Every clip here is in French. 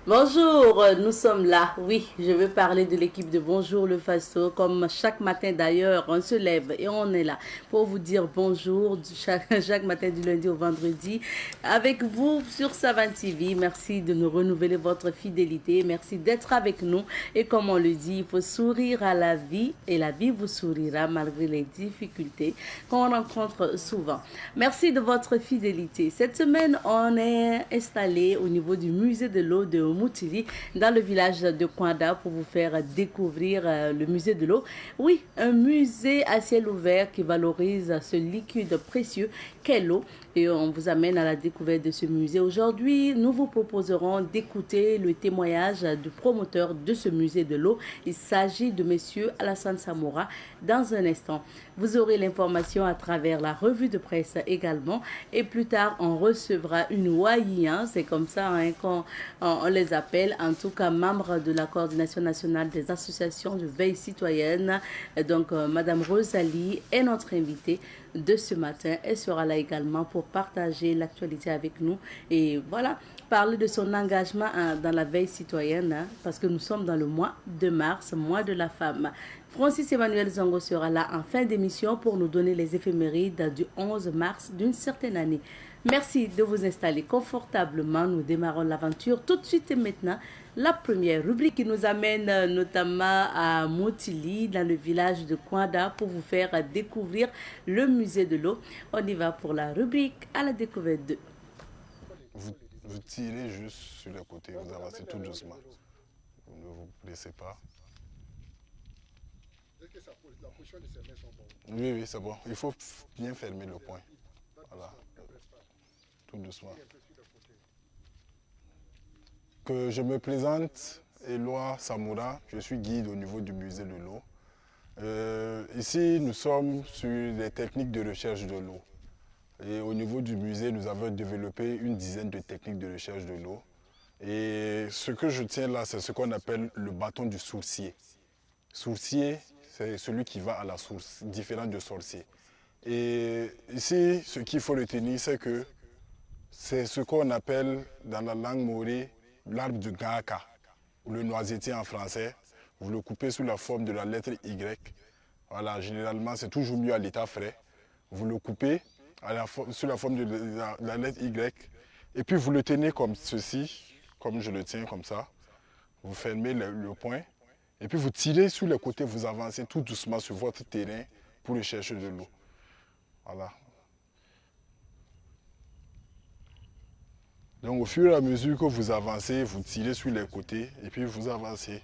Bonjour, nous sommes là. Oui, je veux parler de l'équipe de Bonjour le Faso. Comme chaque matin d'ailleurs, on se lève et on est là pour vous dire bonjour chaque matin du lundi au vendredi avec vous sur Savane TV. Merci de nous renouveler votre fidélité. Merci d'être avec nous. Et comme on le dit, il faut sourire à la vie et la vie vous sourira malgré les difficultés qu'on rencontre souvent. Merci de votre fidélité. Cette semaine, on est installé au niveau du musée de l'eau de Moutili, dans le village de Kwanda, pour vous faire découvrir le musée de l'eau. Oui, un musée à ciel ouvert qui valorise ce liquide précieux qu'est l'eau. Et on vous amène à la découverte de ce musée. Aujourd'hui, nous vous proposerons d'écouter le témoignage du promoteur de ce musée de l'eau. Il s'agit de monsieur Alassane Samoura. Dans un instant, vous aurez l'information à travers la revue de presse également. Et plus tard, on recevra une Waïen, c'est comme ça qu'on on les appelle, en tout cas membres de la coordination nationale des associations de veille citoyenne. Donc, Madame Rosalie est notre invitée de ce matin. Elle sera là également pour partager l'actualité avec nous. Et voilà, parler de son engagement dans la veille citoyenne, parce que nous sommes dans le mois de mars, mois de la femme. Francis Emmanuel Zongo sera là en fin d'émission pour nous donner les éphémérides du 11 mars d'une certaine année. Merci de vous installer confortablement. Nous démarrons l'aventure tout de suite et maintenant. La première rubrique qui nous amène notamment à Motili, dans le village de Kwanda, pour vous faire découvrir le musée de l'eau. On y va pour la rubrique à la découverte de... Vous tirez juste sur les côtés, vous avancez tout doucement. Vous ne vous blessez pas. Oui, oui, c'est bon. Il faut bien fermer le point. Voilà. Tout doucement. Que je me présente, Éloi Samoura, je suis guide au niveau du musée de l'eau. Ici, nous sommes sur les techniques de recherche de l'eau. Et au niveau du musée, nous avons développé une dizaine de techniques de recherche de l'eau. Et ce que je tiens là, c'est ce qu'on appelle le bâton du sourcier. Sourcier, c'est celui qui va à la source, différent de sorcier. Et ici, ce qu'il faut retenir, c'est que c'est ce qu'on appelle dans la langue morée l'arbre de Gaaka, ou le noisetier en français. Vous le coupez sous la forme de la lettre Y. Voilà, généralement, c'est toujours mieux à l'état frais. Vous le coupez sous la forme de la lettre Y. Et puis vous le tenez comme ceci, comme je le tiens comme ça. Vous fermez le point. Et puis vous tirez sur les côtés, vous avancez tout doucement sur votre terrain pour rechercher de l'eau. Voilà. Donc au fur et à mesure que vous avancez, vous tirez sur les côtés et puis vous avancez.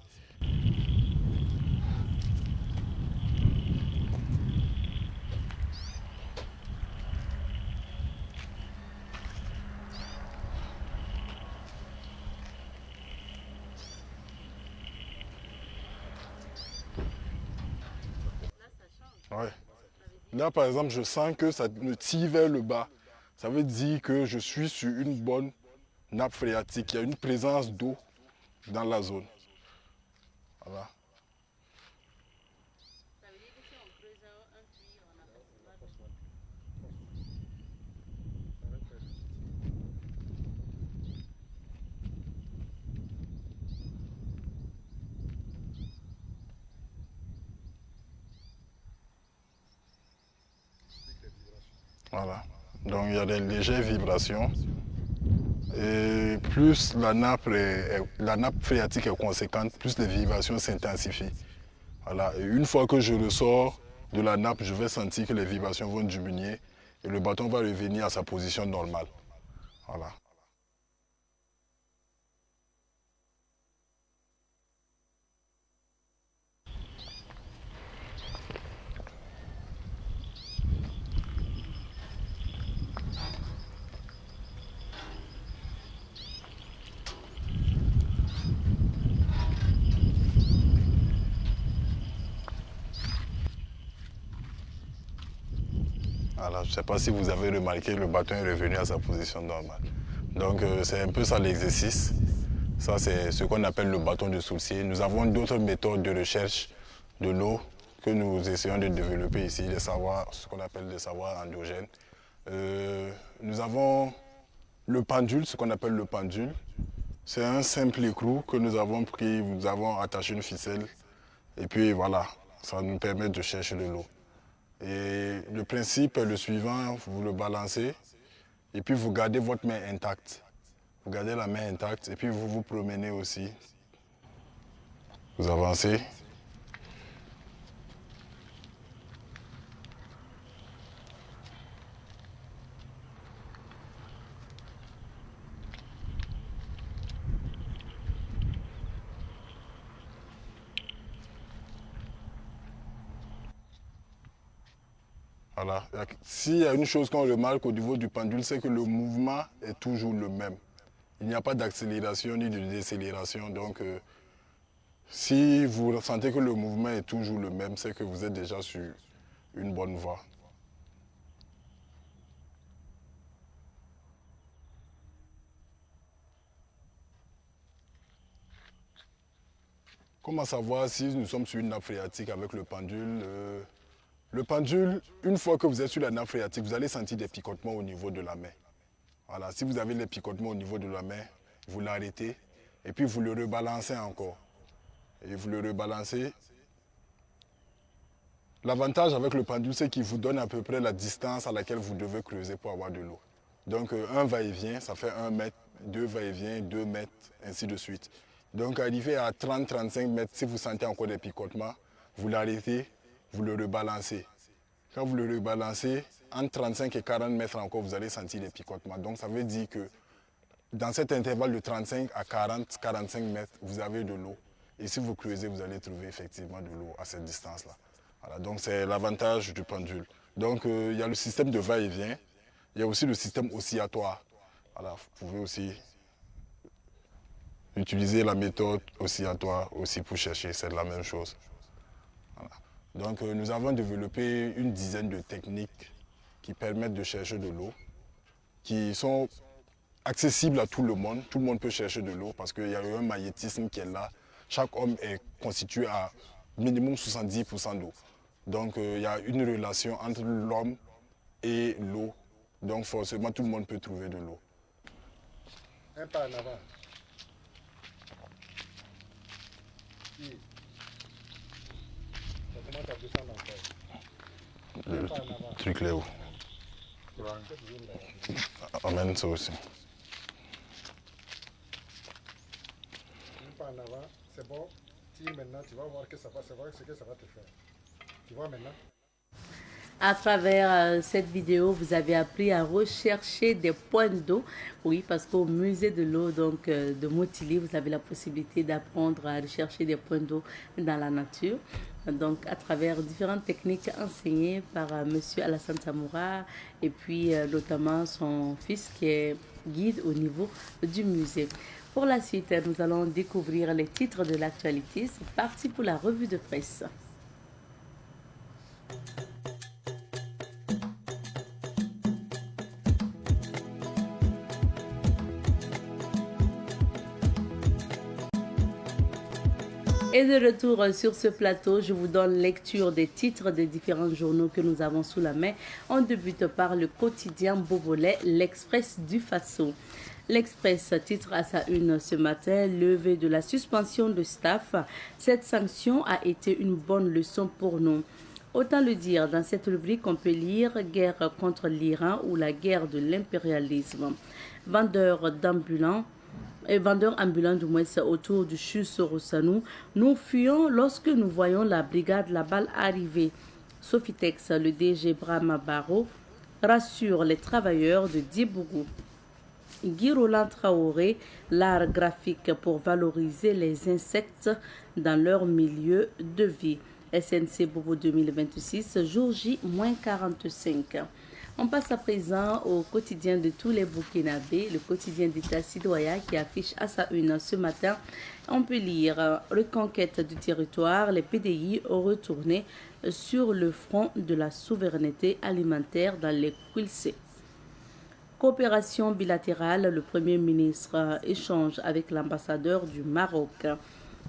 Ouais. Là, par exemple, je sens que ça me tire vers le bas. Ça veut dire que je suis sur une bonne nappe phréatique. Il y a une présence d'eau dans la zone. Voilà. Voilà. Donc il y a des légères vibrations. Et plus la nappe phréatique est conséquente, plus les vibrations s'intensifient. Voilà. Et une fois que je ressors de la nappe, je vais sentir que les vibrations vont diminuer et le bâton va revenir à sa position normale. Voilà. Voilà, je ne sais pas si vous avez remarqué, le bâton est revenu à sa position normale. Donc c'est un peu ça l'exercice. Ça c'est ce qu'on appelle le bâton de sourcier. Nous avons d'autres méthodes de recherche de l'eau que nous essayons de développer ici, les savoirs, ce qu'on appelle des savoirs endogènes. Nous avons le pendule, ce qu'on appelle le pendule. C'est un simple écrou que nous avons pris, nous avons attaché une ficelle et puis voilà, ça nous permet de chercher de l'eau. Et le principe est le suivant, vous le balancez et puis vous gardez votre main intacte. Vous gardez la main intacte et puis vous vous promenez aussi. Vous avancez. Voilà. S'il y a une chose qu'on remarque au niveau du pendule, c'est que le mouvement est toujours le même. Il n'y a pas d'accélération ni de décélération. Donc, si vous sentez que le mouvement est toujours le même, c'est que vous êtes déjà sur une bonne voie. Comment savoir si nous sommes sur une nappe phréatique avec le pendule? Le pendule, une fois que vous êtes sur la nappe phréatique, vous allez sentir des picotements au niveau de la main. Voilà, si vous avez les picotements au niveau de la main, vous l'arrêtez et puis vous le rebalancez encore. Et vous le rebalancez. L'avantage avec le pendule, c'est qu'il vous donne à peu près la distance à laquelle vous devez creuser pour avoir de l'eau. Donc un va-et-vient, ça fait 1 mètre, 2 va-et-vient, 2 mètres, ainsi de suite. Donc arrivé à 30-35 mètres, si vous sentez encore des picotements, vous l'arrêtez, vous le rebalancez. Quand vous le rebalancez, entre 35 et 40 mètres encore, vous allez sentir des picotements. Donc ça veut dire que dans cet intervalle de 35 à 40-45 mètres, vous avez de l'eau. Et si vous creusez, vous allez trouver effectivement de l'eau à cette distance-là. Voilà, donc c'est l'avantage du pendule. Donc il y a le système de va-et-vient, il y a aussi le système oscillatoire. Voilà, vous pouvez aussi utiliser la méthode oscillatoire aussi pour chercher, c'est la même chose. Voilà. Donc nous avons développé une dizaine de techniques qui permettent de chercher de l'eau, qui sont accessibles à tout le monde peut chercher de l'eau parce qu'il y a un magnétisme qui est là. Chaque homme est constitué à minimum 70% d'eau. Donc il y a une relation entre l'homme et l'eau. Donc forcément tout le monde peut trouver de l'eau. Un pas en avant. Puis, ça commence à descendre encore. Un pas en avant. Truc là haut. Cette zone là. Amène ça aussi. Un pas en avant, c'est bon. Tire maintenant, tu vas voir que ça va, c'est vrai ce que ça va te faire. Tu vois maintenant? À travers cette vidéo, vous avez appris à rechercher des points d'eau. Oui, parce qu'au musée de l'eau donc de Motili, vous avez la possibilité d'apprendre à rechercher des points d'eau dans la nature. Donc, à travers différentes techniques enseignées par Monsieur Alassane Samoura et puis notamment son fils qui est guide au niveau du musée. Pour la suite, nous allons découvrir les titres de l'actualité. C'est parti pour la revue de presse. Et de retour sur ce plateau, je vous donne lecture des titres des différents journaux que nous avons sous la main. On débute par le quotidien Bobolais, l'Express du Faso. L'Express titre à sa une ce matin, levée de la suspension de staff. Cette sanction a été une bonne leçon pour nous. Autant le dire, dans cette rubrique, on peut lire guerre contre l'Iran ou la guerre de l'impérialisme. Vendeurs d'ambulants. Et vendeurs ambulants du moins autour du CHU Sorosanou, nous fuyons lorsque nous voyons la brigade La Balle arriver. Sofitex, le DG Brahma Baro, rassure les travailleurs de Dibougou. Guy Roland Traoré, l'art graphique pour valoriser les insectes dans leur milieu de vie. SNC Bobo 2026, jour J-45. On passe à présent au quotidien de tous les Burkinabés, le quotidien d'État citoyen qui affiche à sa une ce matin. On peut lire reconquête du territoire, les PDI ont retourné sur le front de la souveraineté alimentaire dans les Quilsé. Coopération bilatérale, le Premier ministre échange avec l'ambassadeur du Maroc.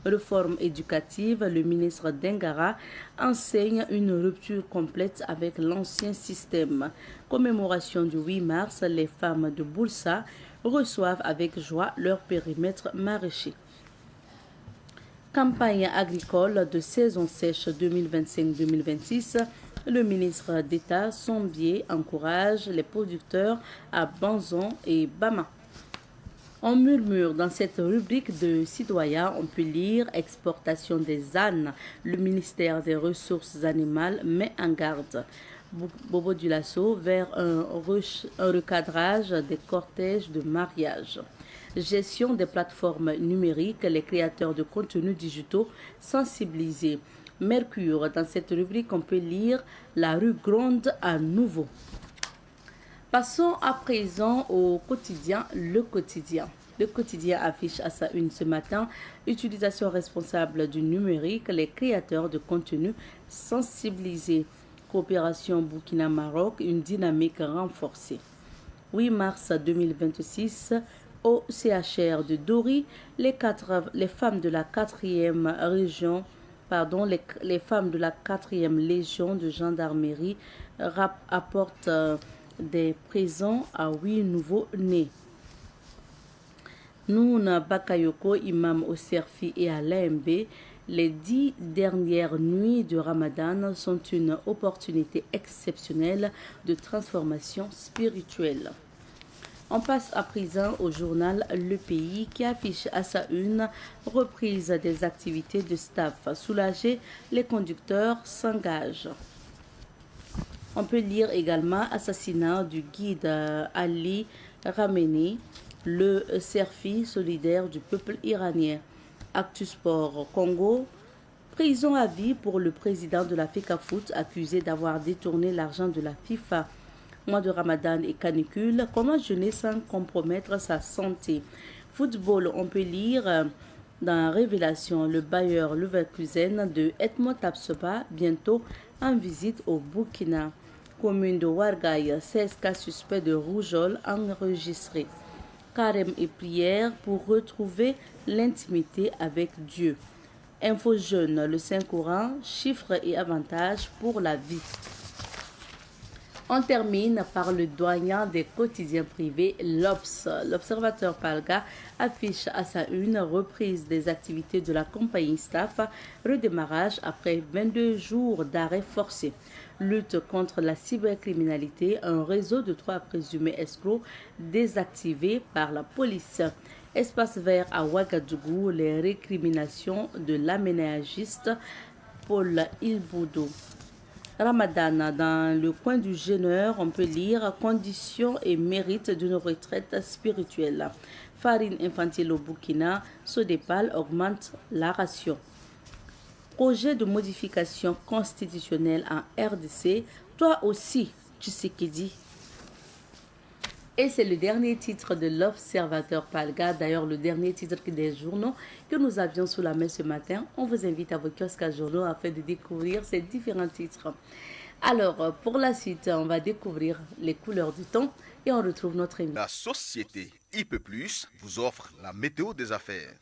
Réforme éducative, le ministre Dengara enseigne une rupture complète avec l'ancien système. Commémoration du 8 mars, les femmes de Boursa reçoivent avec joie leur périmètre maraîcher. Campagne agricole de saison sèche 2025-2026, le ministre d'État Sombier encourage les producteurs à Banzon et Bama. On murmure dans cette rubrique de citoyens, on peut lire exportation des ânes. Le ministère des Ressources animales met en garde Bobo Dioulasso vers un recadrage des cortèges de mariage. Gestion des plateformes numériques, les créateurs de contenus digitaux sensibilisés. Mercure, dans cette rubrique, on peut lire la rue gronde à nouveau. Passons à présent au quotidien, le quotidien. Le quotidien affiche à sa une ce matin, utilisation responsable du numérique, les créateurs de contenu sensibilisés. Coopération Burkina-Maroc, une dynamique renforcée. 8 mars 2026, au CHR de Dori, les femmes de la 4e région, les femmes de la 4e légion de gendarmerie apportent des présents à 8 nouveaux-nés. Nouna Bakayoko, imam au Serfi et à l'AMB, les 10 dernières nuits de Ramadan sont une opportunité exceptionnelle de transformation spirituelle. On passe à présent au journal Le Pays qui affiche à sa une reprise des activités de staff. Soulagés, les conducteurs s'engagent. On peut lire également assassinat du guide Ali Khamenei, le Serfi solidaire du peuple iranien. Actu Sport Congo, prison à vie pour le président de la FECAFOOT accusé d'avoir détourné l'argent de la FIFA. Mois de Ramadan et canicule, comment jeûner sans compromettre sa santé? Football, on peut lire dans Révélation le Bayer Leverkusen de Edmond Tapsoba, bientôt en visite au Burkina. Commune de Ouarglaï, 16 cas suspects de rougeole enregistrés. Carême et prière pour retrouver l'intimité avec Dieu. Info jeune, le Saint-Courant, chiffres et avantages pour la vie. On termine par le doyen des quotidiens privés, l'Obs. L'Observateur Palga affiche à sa une reprise des activités de la compagnie Staff, redémarrage après 22 jours d'arrêt forcé. Lutte contre la cybercriminalité, un réseau de 3 présumés escrocs désactivé par la police. Espace vert à Ouagadougou, les récriminations de l'aménagiste Paul Ilboudo. Ramadan, dans le coin du gêneur, on peut lire conditions et mérites d'une retraite spirituelle. Farine infantile au Burkina, Sodepal augmente la ration. Projet de modification constitutionnelle en RDC, toi aussi, Tshisekedi. Et c'est le dernier titre de l'Observateur Palga, d'ailleurs le dernier titre des journaux que nous avions sous la main ce matin. On vous invite à vos kiosques à journaux afin de découvrir ces différents titres. Alors, pour la suite, on va découvrir les couleurs du temps et on retrouve notre invité. La société IP+, vous offre la météo des affaires.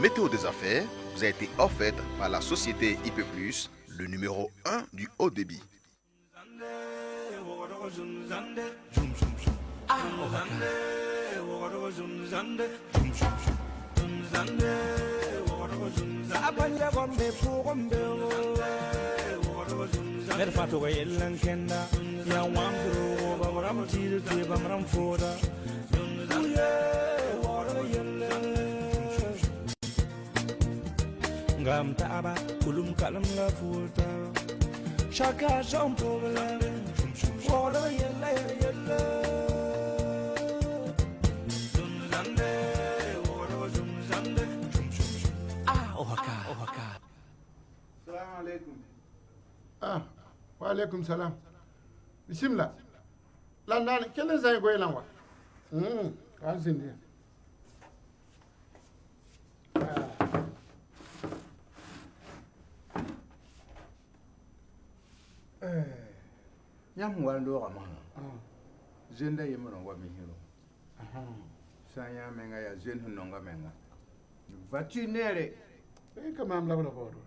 météo des affaires vous a été offerte par la société IP+, le numéro 1 du haut débit. Ngam taaba kulum kalam la futa Chaka jom problem Water yella yella Zunzande water zunzande Ohaka Salam alaikum. Ah, wa alaikum salam. Bismillah. Landan, quel est le goy lanwa? Azindi. Nyam wando kama. Zenda yemo no wa mihiro. Sanya menga ya zen hunonga menga. Vatu nere. Comment am la bodo?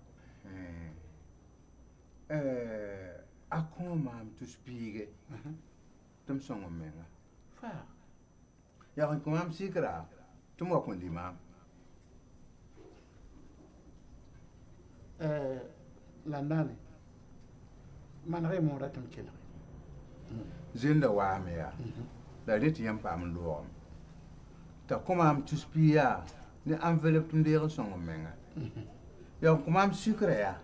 Akon mam tu spige. Tum songo menga. Fa. Ya kan kumam sikra. Tum wa kundi mam. Landani. Man remo ratum kila. Zenda wa me ya. La rit yam pam lo. Ta kumam tu spia. Ni envelope tum de songo menga. Ya kumam sikra ya.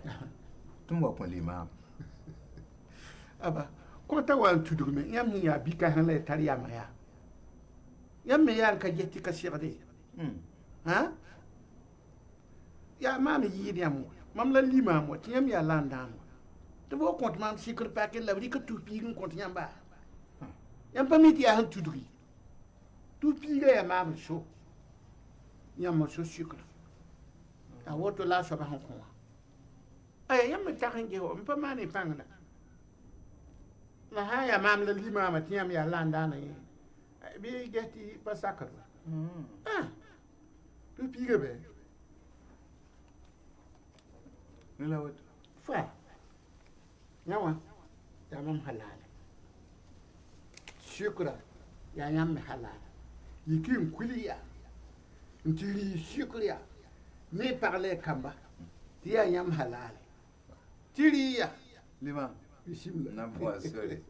Tum wa kundi mam. Aba, kota wa tudume, yam ni ya bika hanle tariya maya. Yam me yan ka jetti ka sirde. Ha? Ya mam yidi am. Mam la lima mo, tiyam ya landam. To bo kont mam sikr paquet la bri ka tupi ngun kont yamba. Yam pa miti ya han tuduri. Tupi ga ya mam so. Yam mo so sikr. A woto la so ba han ko. Ay yam me takan je ho, mpa mane pangna. Na haya mam la lima ma tiyam ya landana yi. Bi geti pa sakar. Tupi ga be. Nila wat. Fa. Yawa. Ya mam halal. Shukra. Ya yam halal. Yikin kuliya. Ntiri shukriya. Ne parler kamba. Tia yam halal. Tiriya. Lima. Bismillah. Na boa sorry.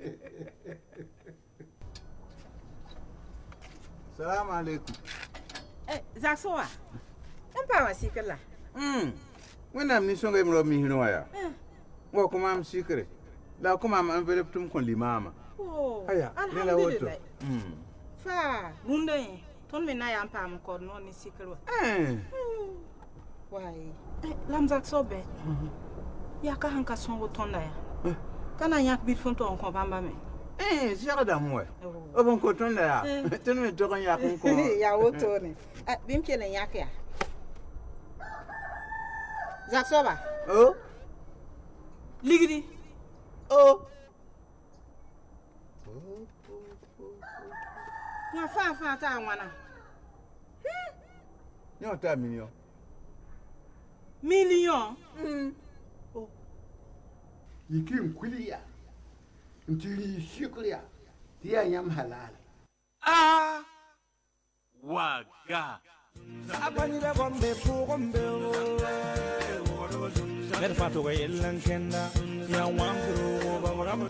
Salam alaikum. Zaksoa. Empa wa sikala. Wena ni songa imro mi hino ya. Wo kuma am sikre. La kuma am envelope tum kon limama. Oh. Aya, nila woto. Alhamdulillah. Fa, runde. Ton me na ya empa am ko no ni sikala. Wai. Lam zakso be. Ya ka hanka son wotonda ya. Kana yak bil fon to on ko bamba me. Sira da mwe. Obon ko tonda ya. Tenu me tokan ya kun ko. Ya woto ne. Bim kelen yak ya. Zaksoba. Oh. Ligidi. Oh. Na fa ta wana. Nyo ta million. Million. Yikin kuliya. Ntiri shukriya. Tia yam halal. Waga Abanyira gombe fu gombe Mer fato ga yellan kenda Ya wangro ba maram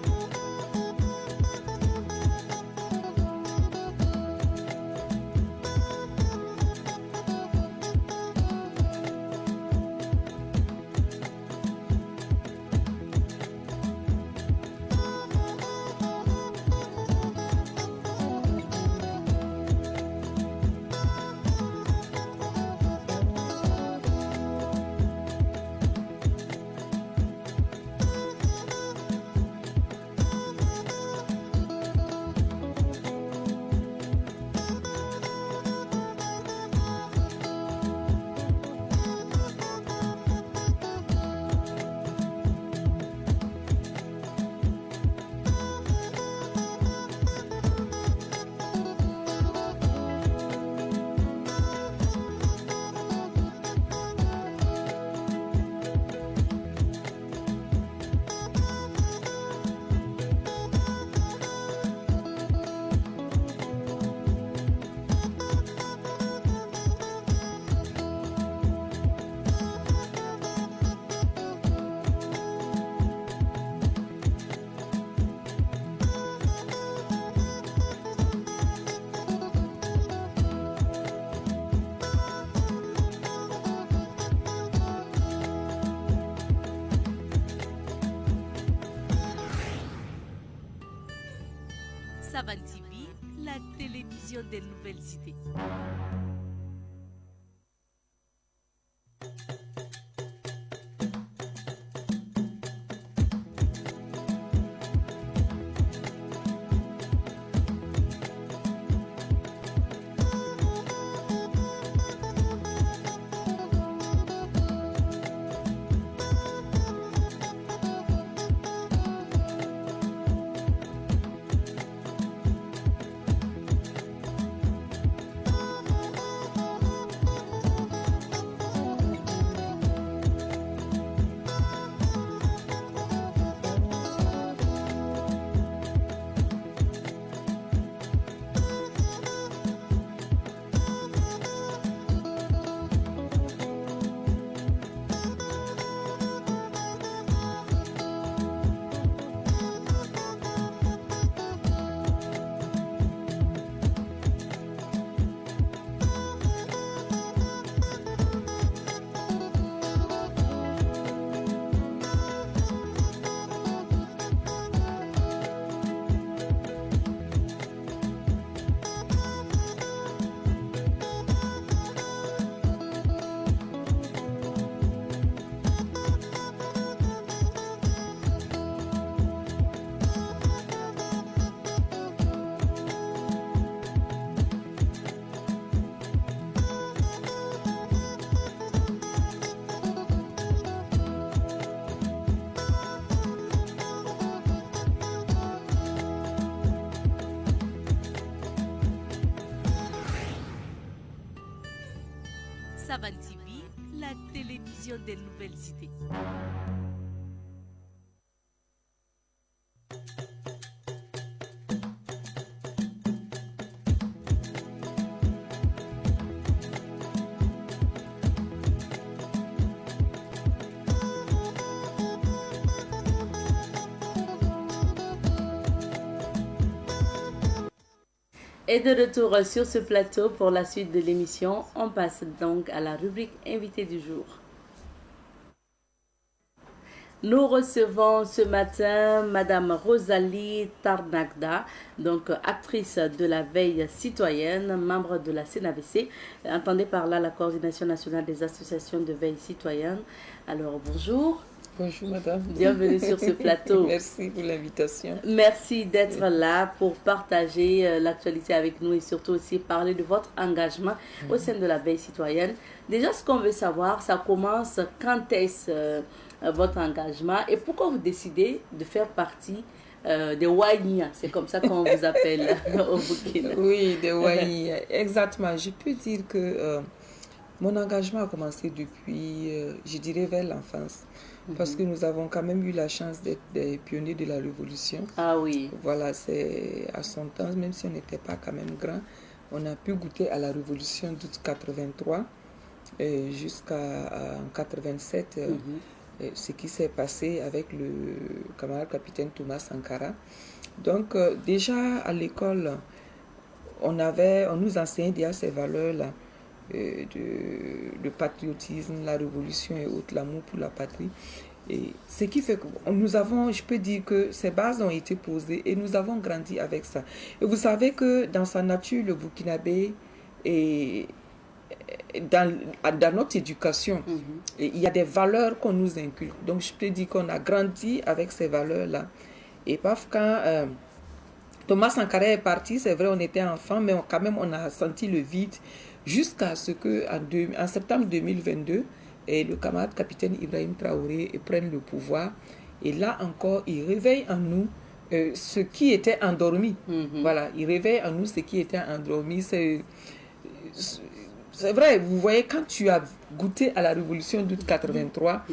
Savan TV, la télévision des nouvelles idées. Savan TV, la télévision des nouvelles idées. Et de retour sur ce plateau pour la suite de l'émission, on passe donc à la rubrique invité du jour. Nous recevons ce matin Madame Rosalie Tarnagda, donc actrice de la veille citoyenne, membre de la CNAVC. Entendez par là la coordination nationale des associations de veille citoyenne. Alors bonjour. Bonjour madame. Bienvenue sur ce plateau. Merci pour l'invitation. Merci d'être là pour partager l'actualité avec nous et surtout aussi parler de votre engagement au sein de la veille citoyenne. Déjà, ce qu'on veut savoir, ça commence quand est-ce votre engagement et pourquoi vous décidez de faire partie des Wanya, c'est comme ça qu'on vous appelle au Burkina. Oui, des Wanya, exactement. Je peux dire que mon engagement a commencé depuis, je dirais, vers l'enfance. Parce que nous avons quand même eu la chance d'être des pionniers de la Révolution. Ah oui. Voilà, c'est à son temps, même si on n'était pas quand même grand, on a pu goûter à la Révolution d'août 83 jusqu'à 87. Ce qui s'est passé avec le camarade capitaine Thomas Sankara. Donc déjà à l'école, on nous enseignait déjà ces valeurs-là, de patriotisme, la révolution et autres, l'amour pour la patrie. Et ce qui fait que nous avons, je peux dire que ces bases ont été posées et nous avons grandi avec ça. Et vous savez que dans sa nature, le Burkinabé est dans notre éducation, il y a des valeurs qu'on nous inculque. Donc je peux dire qu'on a grandi avec ces valeurs-là. Et paf, quand Thomas Sankara est parti, c'est vrai, on était enfant, mais quand même on a senti le vide jusqu'à ce qu'en septembre 2022, le camarade capitaine Ibrahim Traoré prenne le pouvoir. Et là encore, il réveille en nous ce qui était endormi. Voilà, il réveille en nous ce qui était endormi. C'est vrai, vous voyez, quand tu as goûté à la révolution d'août 83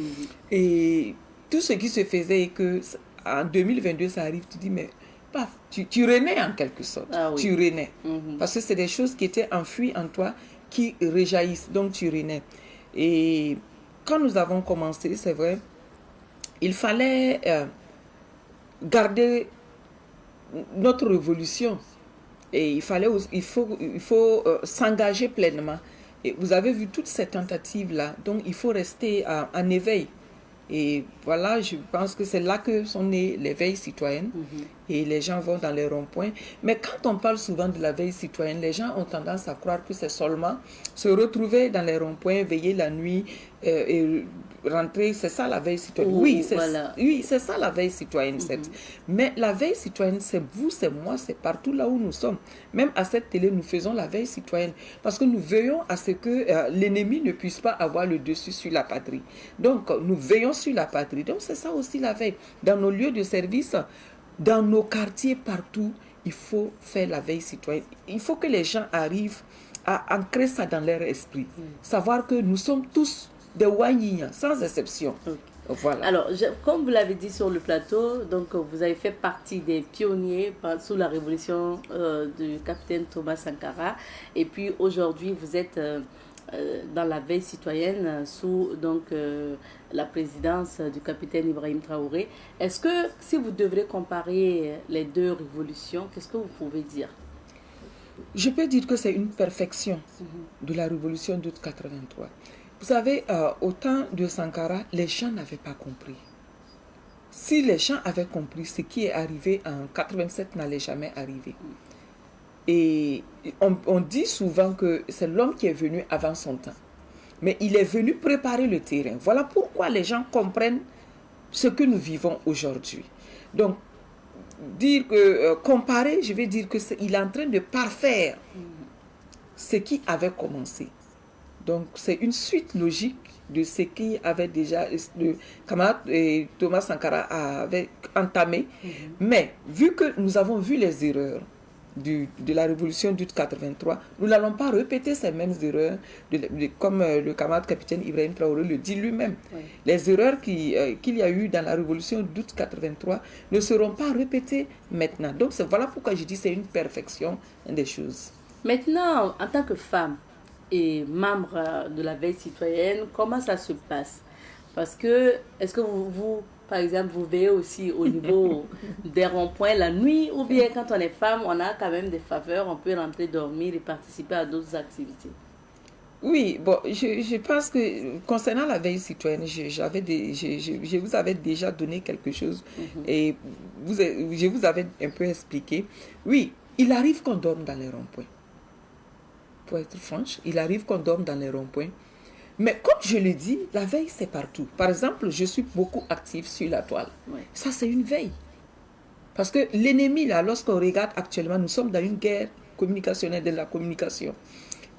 et tout ce qui se faisait et que en 2022 ça arrive, tu dis mais paf, tu renais en quelque sorte. Ah, oui. Tu renais. Parce que c'est des choses qui étaient enfouies en toi qui rejaillissent, donc tu renais. Et quand nous avons commencé, c'est vrai, il fallait garder notre révolution. Et il faut s'engager pleinement. Et vous avez vu toutes ces tentatives-là. Donc, il faut rester en éveil. Et voilà, je pense que c'est là que sont nées les veilles citoyennes. Et les gens vont dans les ronds-points. Mais quand on parle souvent de la veille citoyenne, les gens ont tendance à croire que c'est seulement se retrouver dans les ronds-points, veiller la nuit et rentrer. C'est ça la veille citoyenne. Oui, c'est ça la veille citoyenne. Mais la veille citoyenne, c'est vous, c'est moi, c'est partout là où nous sommes. Même à cette télé, nous faisons la veille citoyenne. Parce que nous veillons à ce que l'ennemi ne puisse pas avoir le dessus sur la patrie. Donc, nous veillons sur la patrie. Donc, c'est ça aussi la veille. Dans nos lieux de service, dans nos quartiers, partout, il faut faire la veille citoyenne. Il faut que les gens arrivent à ancrer ça dans leur esprit. Savoir que nous sommes tous des Wanyinya, sans exception. Voilà. Alors, comme vous l'avez dit sur le plateau, donc vous avez fait partie des pionniers sous la révolution du capitaine Thomas Sankara. Et puis aujourd'hui, vous êtes dans la veille citoyenne sous la présidence du capitaine Ibrahim Traoré. Est-ce que si vous devrez comparer les deux révolutions, qu'est-ce que vous pouvez dire? Je peux dire que c'est une perfection de la révolution d'août 83. Vous savez, au temps de Sankara, les gens n'avaient pas compris. Si les gens avaient compris, ce qui est arrivé en 87 n'allait jamais arriver. Et on dit souvent que c'est l'homme qui est venu avant son temps. Mais il est venu préparer le terrain. Voilà pourquoi les gens comprennent ce que nous vivons aujourd'hui. Donc, comparer, je vais dire qu'il est en train de parfaire ce qui avait commencé. Donc, c'est une suite logique de ce qui avait déjà, le camarade Thomas Sankara avait entamé. Mais, vu que nous avons vu les erreurs de la révolution d'août 83, nous n'allons pas répéter ces mêmes erreurs, comme le camarade capitaine Ibrahim Traoré le dit lui-même. Les erreurs qu'il y a eu dans la révolution d'août 83 ne seront pas répétées maintenant. Donc, voilà pourquoi je dis que c'est une perfection des choses. Maintenant, en tant que femme et membre de la veille citoyenne, comment ça se passe? Parce que, est-ce que vous, par exemple, vous veillez aussi au niveau des ronds-points la nuit, ou bien quand on est femme, on a quand même des faveurs, on peut rentrer dormir et participer à d'autres activités? Oui, bon, je pense que concernant la veille citoyenne, je vous avais déjà donné quelque chose et je vous avais un peu expliqué. Oui, il arrive qu'on dorme dans les ronds-points. Pour être franche, il arrive qu'on dorme dans les ronds-points. Mais comme je le dis, la veille, c'est partout. Par exemple, je suis beaucoup active sur la toile. Ça, c'est une veille. Parce que l'ennemi, là, lorsqu'on regarde actuellement, nous sommes dans une guerre communicationnelle, de la communication.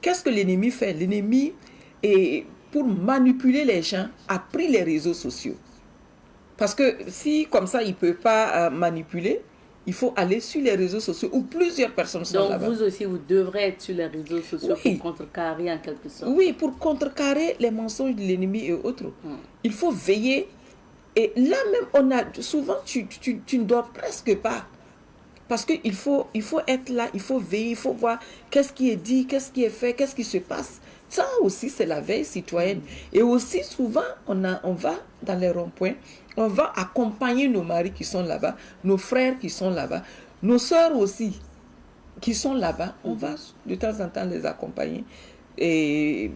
Qu'est-ce que l'ennemi fait? L'ennemi, pour manipuler les gens, a pris les réseaux sociaux. Parce que si, comme ça, il ne peut pas manipuler, il faut aller sur les réseaux sociaux où plusieurs personnes sont là-bas. Donc vous aussi, vous devrez être sur les réseaux sociaux pour contrecarrer en quelque sorte. Oui, pour contrecarrer les mensonges de l'ennemi et autres. Il faut veiller. Et là même, souvent, tu ne dors presque pas. Parce qu'il faut être là, il faut veiller, il faut voir qu'est-ce qui est dit, qu'est-ce qui est fait, qu'est-ce qui se passe. Ça aussi, c'est la veille citoyenne. Et aussi, souvent, on va dans les ronds-points, on va accompagner nos maris qui sont là-bas, nos frères qui sont là-bas, nos sœurs aussi qui sont là-bas. On va de temps en temps les accompagner. Et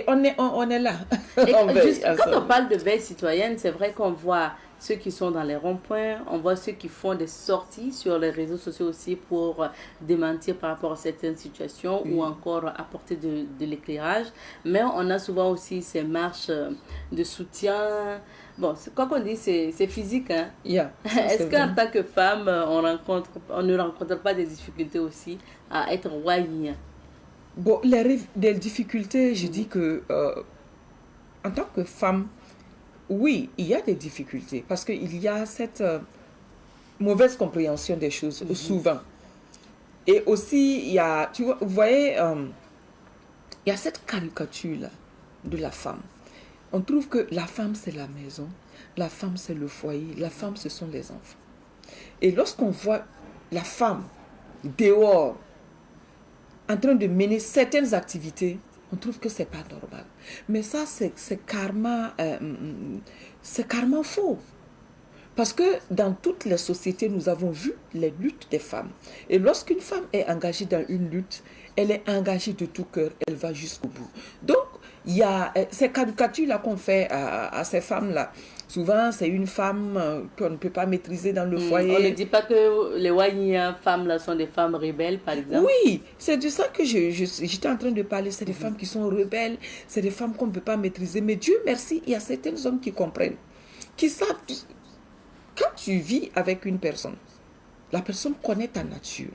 on est là. Quand on parle de veille citoyenne, c'est vrai qu'on voit ceux qui sont dans les ronds-points, on voit ceux qui font des sorties sur les réseaux sociaux aussi pour démentir par rapport à certaines situations ou encore apporter de l'éclairage. Mais on a souvent aussi ces marches de soutien. Bon, quoi qu'on dit, c'est physique. Hein? Est-ce qu'en tant que femme, on ne rencontre pas des difficultés aussi à être Wanyinya? Bon, les difficultés, je dis que en tant que femme, oui, il y a des difficultés parce qu'il y a cette mauvaise compréhension des choses souvent. Et aussi, il y a, vous voyez, il y a cette caricature-là de la femme. On trouve que la femme, c'est la maison, la femme, c'est le foyer, la femme, ce sont les enfants. Et lorsqu'on voit la femme dehors, en train de mener certaines activités, on trouve que c'est pas normal. Mais ça, c'est karma faux. Parce que dans toutes les sociétés, nous avons vu les luttes des femmes. Et lorsqu'une femme est engagée dans une lutte, elle est engagée de tout cœur, elle va jusqu'au bout. Donc, il y a ces caricatures-là qu'on fait à ces femmes-là. Souvent, c'est une femme qu'on ne peut pas maîtriser dans le foyer. On ne dit pas que les Wanya femmes-là sont des femmes rebelles, par exemple? Oui, c'est de ça que j'étais en train de parler. C'est des femmes qui sont rebelles, c'est des femmes qu'on ne peut pas maîtriser. Mais Dieu merci, il y a certains hommes qui comprennent, qui savent. Quand tu vis avec une personne, la personne connaît ta nature.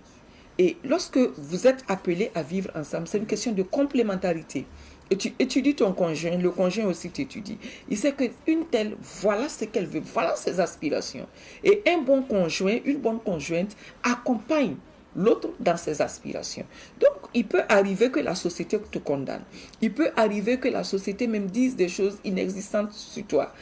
Et lorsque vous êtes appelés à vivre ensemble, c'est une question de complémentarité. Et tu étudies ton conjoint, le conjoint aussi t'étudie. Il sait qu'une telle, voilà ce qu'elle veut, voilà ses aspirations. Et un bon conjoint, une bonne conjointe accompagne l'autre dans ses aspirations. Donc, il peut arriver que la société te condamne. Il peut arriver que la société même dise des choses inexistantes sur toi,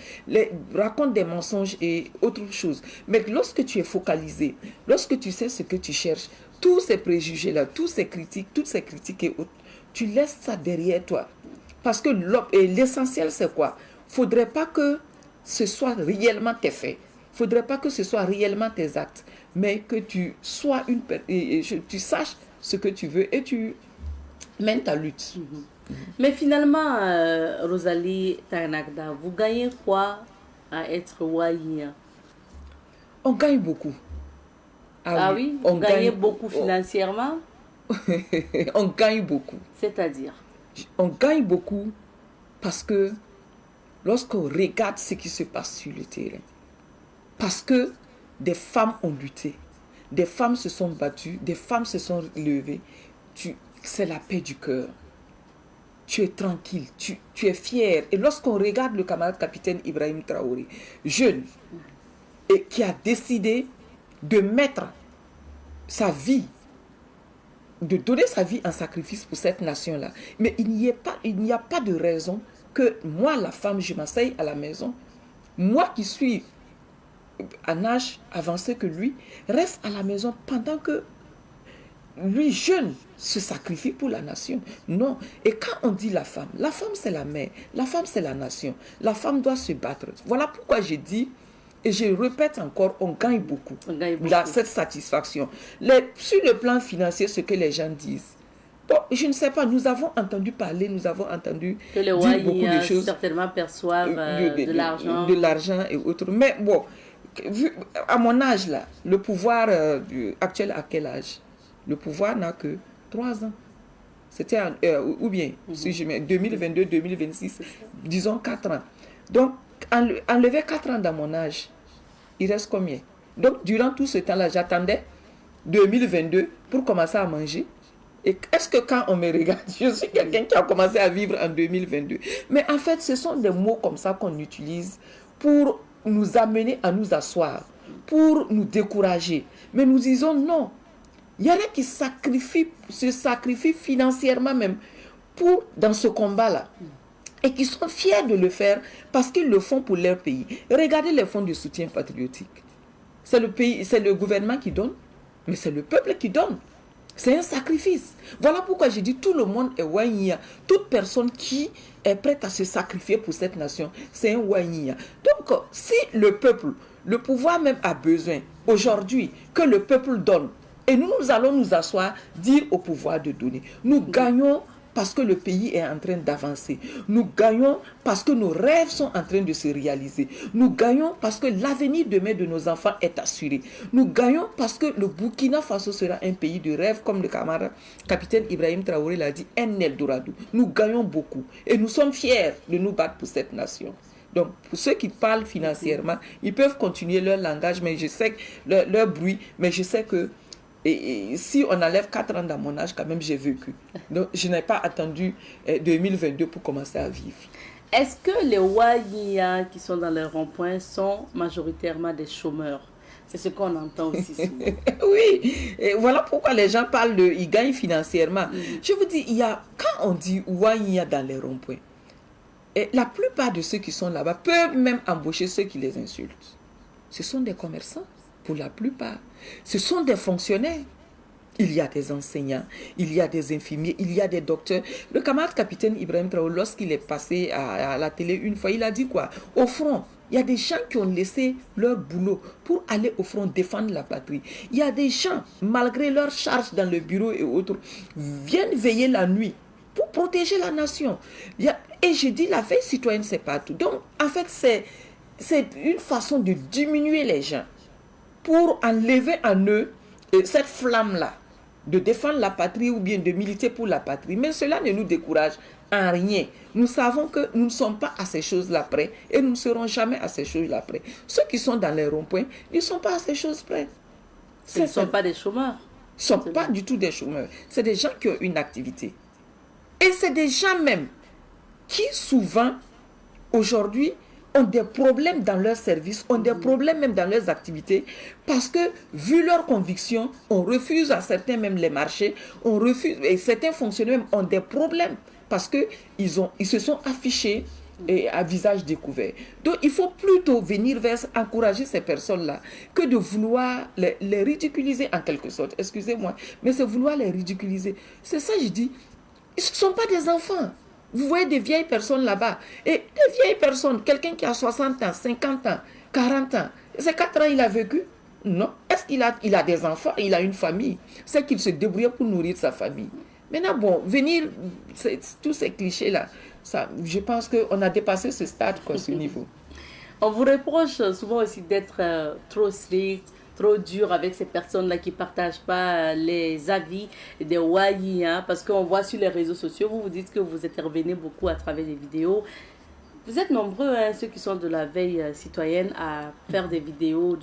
raconte des mensonges et autre chose. Mais lorsque tu es focalisé, lorsque tu sais ce que tu cherches, tous ces préjugés-là, toutes ces critiques et autres, tu laisses ça derrière toi. Parce que l'essentiel, c'est quoi? Il ne faudrait pas que ce soit réellement tes faits. Il ne faudrait pas que ce soit réellement tes actes. Mais que tu sois tu saches ce que tu veux et tu mènes ta lutte. Mais finalement, Rosalie Taranagda, vous gagnez quoi à être Wanya? On gagne beaucoup. Ah oui? On gagne beaucoup financièrement? On gagne beaucoup. C'est-à-dire? On gagne beaucoup parce que lorsqu'on regarde ce qui se passe sur le terrain, parce que des femmes ont lutté, des femmes se sont battues, des femmes se sont levées, c'est la paix du cœur. Tu es tranquille, tu es fier. Et lorsqu'on regarde le camarade capitaine Ibrahim Traoré, jeune, et qui a décidé de mettre sa vie, de donner sa vie en sacrifice pour cette nation-là. Mais il n'y a pas de raison que moi, la femme, je m'asseye à la maison, moi qui suis en âge avancé que lui, reste à la maison pendant que lui, jeune, se sacrifie pour la nation. Non. Et quand on dit la femme c'est la mère, la femme c'est la nation. La femme doit se battre. Voilà pourquoi j'ai dit, et je répète encore, on gagne beaucoup. Cette satisfaction. Sur le plan financier, ce que les gens disent, bon, je ne sais pas, nous avons entendu parler, nous avons entendu que les dire beaucoup de choses. Certainement perçoivent de l'argent. De l'argent et autres. Mais bon, à mon âge là, le pouvoir actuel à quel âge? Le pouvoir n'a que 3 ans. C'était, ou bien, si je mets 2022, 2026, disons 4 ans. Donc, enlever 4 ans dans mon âge, il reste combien? Donc, durant tout ce temps-là, j'attendais 2022 pour commencer à manger. Et est-ce que quand on me regarde, je suis quelqu'un qui a commencé à vivre en 2022? Mais en fait, ce sont des mots comme ça qu'on utilise pour nous amener à nous asseoir, pour nous décourager. Mais nous disons non. Il y en a qui se sacrifient financièrement même dans ce combat-là. Et qui sont fiers de le faire parce qu'ils le font pour leur pays. Regardez les fonds de soutien patriotique. C'est le gouvernement qui donne, mais c'est le peuple qui donne. C'est un sacrifice. Voilà pourquoi j'ai dit tout le monde est Wanya. Toute personne qui est prête à se sacrifier pour cette nation, c'est un Wanya. Donc, si le peuple, le pouvoir même a besoin aujourd'hui que le peuple donne, et nous allons nous asseoir, dire au pouvoir de donner. Nous gagnons parce que le pays est en train d'avancer. Nous gagnons parce que nos rêves sont en train de se réaliser. Nous gagnons parce que l'avenir demain de nos enfants est assuré. Nous gagnons parce que le Burkina Faso sera un pays de rêve, comme le camarade capitaine Ibrahim Traoré l'a dit, un Eldorado. Nous gagnons beaucoup et nous sommes fiers de nous battre pour cette nation. Donc, pour ceux qui parlent financièrement, ils peuvent continuer leur langage, mais je sais que leur bruit, mais je sais que et si on enlève 4 ans dans mon âge, quand même, j'ai vécu. Donc, je n'ai pas attendu 2022 pour commencer à vivre. Est-ce que les Wanya qui sont dans les ronds-points sont majoritairement des chômeurs? C'est ce qu'on entend aussi souvent. Oui, et voilà pourquoi les gens parlent ils gagnent financièrement. Je vous dis, quand on dit Wanya dans les ronds-points, la plupart de ceux qui sont là-bas peuvent même embaucher ceux qui les insultent. Ce sont des commerçants, pour la plupart. Ce sont des fonctionnaires. Il y a des enseignants, il y a des infirmiers, il y a des docteurs. Le camarade capitaine Ibrahim Traoré, lorsqu'il est passé à la télé une fois, il a dit quoi? Au front, il y a des gens qui ont laissé leur boulot pour aller au front défendre la patrie. Il y a des gens, malgré leur charge dans le bureau et autres, viennent veiller la nuit pour protéger la nation. Et je dis, la veille citoyenne, c'est partout. Donc, en fait, c'est une façon de diminuer les gens pour enlever en eux cette flamme-là, de défendre la patrie ou bien de militer pour la patrie. Mais cela ne nous décourage en rien. Nous savons que nous ne sommes pas à ces choses-là près et nous ne serons jamais à ces choses-là près. Ceux qui sont dans les ronds-points ne sont pas à ces choses près. Ce ne sont pas des chômeurs. Ce ne sont pas du tout des chômeurs. C'est des gens qui ont une activité. Et c'est des gens même qui souvent, aujourd'hui, ont des problèmes dans leurs services, ont des problèmes même dans leurs activités, parce que, vu leurs convictions, on refuse à certains même les marchés, on refuse, et certains fonctionnaires même ont des problèmes, parce qu'ils se sont affichés à visage découvert. Donc, il faut plutôt venir encourager ces personnes-là, que de vouloir les ridiculiser en quelque sorte. Excusez-moi, mais c'est vouloir les ridiculiser. C'est ça, je dis, ils ne sont pas des enfants. Vous voyez des vieilles personnes là-bas. Et des vieilles personnes, quelqu'un qui a 60 ans, 50 ans, 40 ans, c'est 4 ans il a vécu? Non. Est-ce qu'il a des enfants? Il a une famille. C'est qu'il se débrouille pour nourrir sa famille. Maintenant, bon, venir, tous ces clichés-là, ça, je pense qu'on a dépassé ce stade, quoi, ce niveau. On vous reproche souvent aussi d'être trop strict, trop dur avec ces personnes-là qui ne partagent pas les avis des Wayi, hein, parce qu'on voit sur les réseaux sociaux, vous dites que vous intervenez beaucoup à travers des vidéos. Vous êtes nombreux, hein, ceux qui sont de la veille citoyenne, à faire des vidéos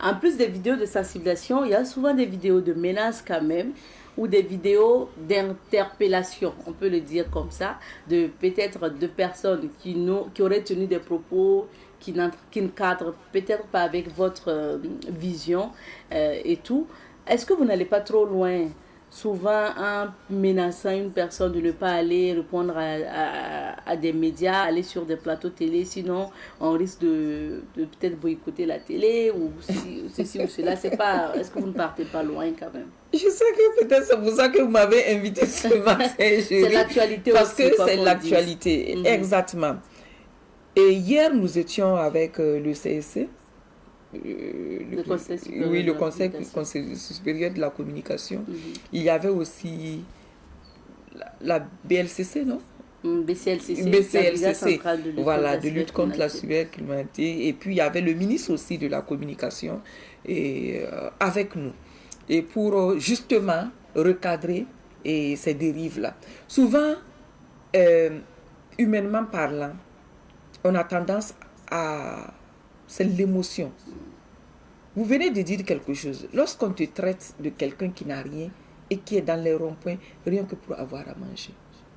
en plus des vidéos de sensibilisation, il y a souvent des vidéos de menaces quand même, ou des vidéos d'interpellation, on peut le dire comme ça, de peut-être de personnes qui auraient tenu des propos qui ne cadrent peut-être pas avec votre vision et tout. Est-ce que vous n'allez pas trop loin, souvent en menaçant une personne de ne pas aller répondre à des médias, aller sur des plateaux télé, sinon on risque de peut-être boycotter la télé ou ceci ou cela. Est-ce que vous ne partez pas loin quand même? Je sais que peut-être c'est pour ça que vous m'avez invité ce matin. C'est l'actualité aussi. Parce que c'est l'actualité, exactement. Et hier, nous étions avec le CSC, le Conseil supérieur de la communication. Il y avait aussi la BLCC, non? BCLCC, voilà, de lutte contre la cybercriminalité. Et puis, il y avait le ministre aussi de la communication avec nous. Et pour justement recadrer ces dérives-là. Souvent, humainement parlant, on a tendance à... C'est l'émotion. Vous venez de dire quelque chose. Lorsqu'on te traite de quelqu'un qui n'a rien et qui est dans les ronds-points, rien que pour avoir à manger,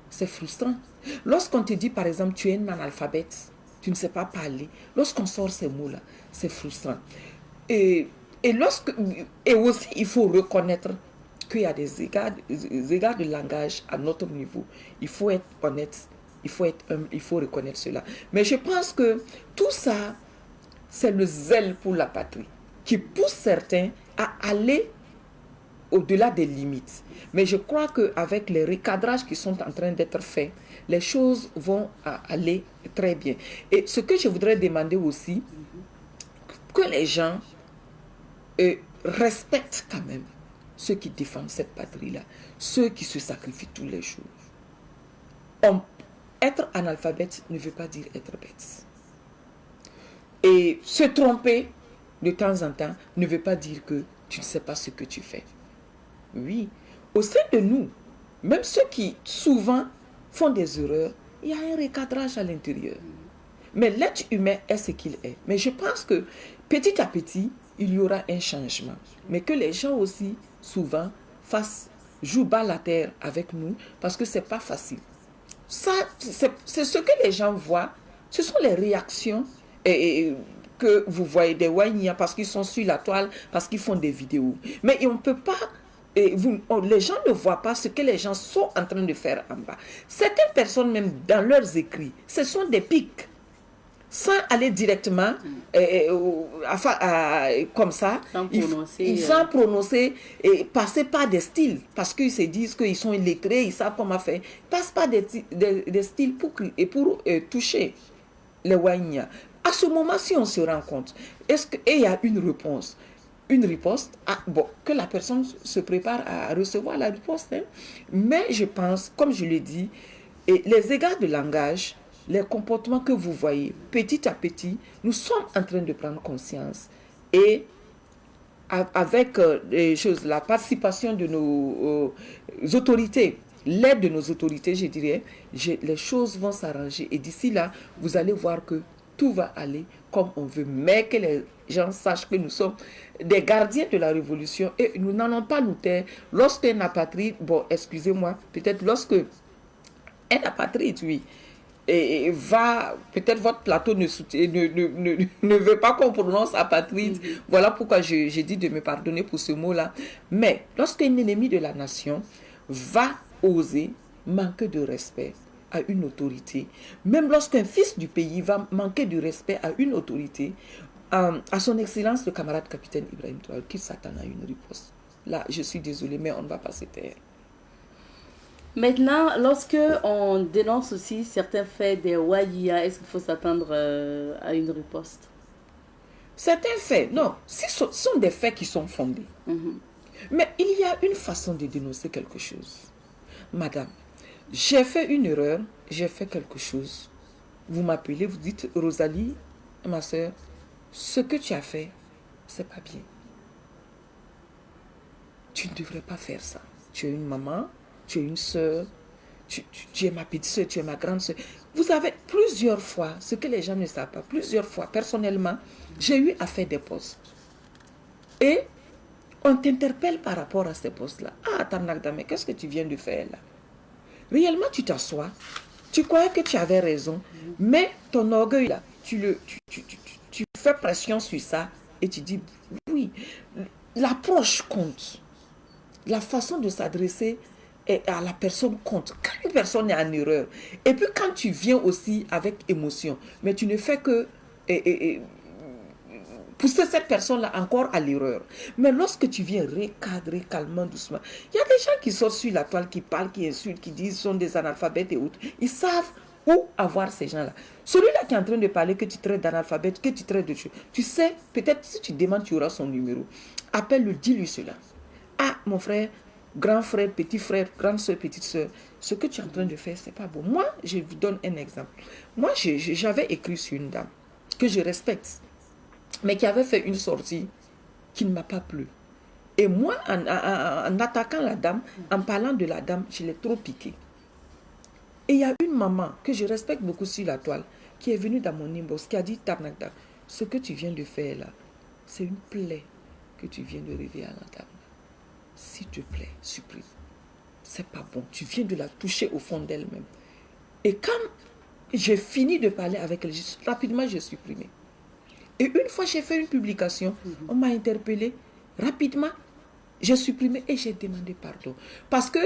c'est frustrant. Lorsqu'on te dit, par exemple, tu es un analphabète, tu ne sais pas parler, lorsqu'on sort ces mots-là, c'est frustrant. Et aussi, il faut reconnaître qu'il y a des égards de langage à notre niveau. Il faut être honnête. Il faut être humble, il faut reconnaître cela. Mais je pense que tout ça, c'est le zèle pour la patrie qui pousse certains à aller au-delà des limites. Mais je crois qu'avec les recadrages qui sont en train d'être faits, les choses vont aller très bien. Et ce que je voudrais demander aussi, que les gens respectent quand même ceux qui défendent cette patrie-là, ceux qui se sacrifient tous les jours. Être analphabète ne veut pas dire être bête. Et se tromper de temps en temps ne veut pas dire que tu ne sais pas ce que tu fais. Oui, au sein de nous, même ceux qui souvent font des erreurs, il y a un recadrage à l'intérieur. Mais l'être humain est ce qu'il est. Mais je pense que petit à petit, il y aura un changement. Mais que les gens aussi, souvent, jouent bas la terre avec nous, parce que ce n'est pas facile. Ça, c'est ce que les gens voient. Ce sont les réactions que vous voyez des Wanyia parce qu'ils sont sur la toile, parce qu'ils font des vidéos. Mais on ne peut pas... les gens ne voient pas ce que les gens sont en train de faire en bas. Certaines personnes, même dans leurs écrits, ce sont des pics. Sans aller directement comme ça, sans prononcer et passer par des styles, parce qu'ils se disent qu'ils sont illettrés, ils savent comment faire. Ils passent par des styles pour toucher les Wanyia. À ce moment, si on se rend compte, il y a une réponse, que la personne se prépare à recevoir la réponse. Hein. Mais je pense, comme je l'ai dit, Et les égards de langage, les comportements que vous voyez, petit à petit, nous sommes en train de prendre conscience. Et avec la participation de nos autorités, l'aide de nos autorités, je dirais, les choses vont s'arranger. Et d'ici là, vous allez voir que tout va aller comme on veut. Mais que les gens sachent que nous sommes des gardiens de la révolution et nous n'allons pas nous taire. Lorsqu'un apatride, bon, excusez-moi, peut-être lorsque un apatride, oui, et va, peut-être votre plateau ne veut pas qu'on prononce apatride. Voilà pourquoi j'ai dit de me pardonner pour ce mot-là. Mais lorsqu'un ennemi de la nation va oser manquer de respect à une autorité, même lorsqu'un fils du pays va manquer de respect à une autorité, à son excellence le camarade capitaine Ibrahim Traoré, qu'il s'attend à une riposte. Là, je suis désolée, mais on ne va pas se taire. Maintenant, lorsque on dénonce aussi certains faits des Wahia, est-ce qu'il faut s'attendre à une riposte? Certains faits, non, ce sont des faits qui sont fondés. Mais il y a une façon de dénoncer quelque chose. Madame, j'ai fait une erreur, j'ai fait quelque chose. Vous m'appelez, vous dites, Rosalie, ma soeur, ce que tu as fait, c'est pas bien. Tu ne devrais pas faire ça. Tu es une maman, tu es une soeur, tu es ma petite soeur, tu es ma grande soeur. Vous avez plusieurs fois, ce que les gens ne savent pas, plusieurs fois, personnellement, j'ai eu à faire des postes. Et on t'interpelle par rapport à ces postes-là. Ah, Tarnagda, mais qu'est-ce que tu viens de faire là? Réellement, tu t'assois, tu croyais que tu avais raison, mais ton orgueil là, tu fais pression sur ça et tu dis, oui, l'approche compte. La façon de s'adresser à la personne compte. Quand une personne est en erreur, et puis quand tu viens aussi avec émotion, mais tu ne fais que pousser cette personne-là encore à l'erreur. Mais lorsque tu viens recadrer calmement, doucement, il y a des gens qui sortent sur la toile, qui parlent, qui insultent, qui disent sont des analphabètes et autres. Ils savent où avoir ces gens-là. Celui-là qui est en train de parler, que tu traites d'analphabète, que tu traites de choses, tu sais, peut-être si tu demandes, tu auras son numéro. Appelle-le, dis-lui cela. Ah, mon frère, grand frère, petit frère, grande soeur, petite soeur, ce que tu es en train de faire, c'est pas bon. Moi, je vous donne un exemple. Moi, j'avais écrit sur une dame que je respecte, mais qui avait fait une sortie qui ne m'a pas plu. Et moi, en attaquant la dame, en parlant de la dame, je l'ai trop piqué. Et il y a une maman que je respecte beaucoup sur la toile, qui est venue dans mon inbox, qui a dit, Tarnagda, ce que tu viens de faire là, c'est une plaie que tu viens de réveiller à la dame. S'il te plaît, supprime. C'est pas bon. Tu viens de la toucher au fond d'elle-même. Et quand j'ai fini de parler avec elle, rapidement j'ai supprimé. Et une fois j'ai fait une publication, on m'a interpellé. Rapidement, j'ai supprimé et j'ai demandé pardon. Parce que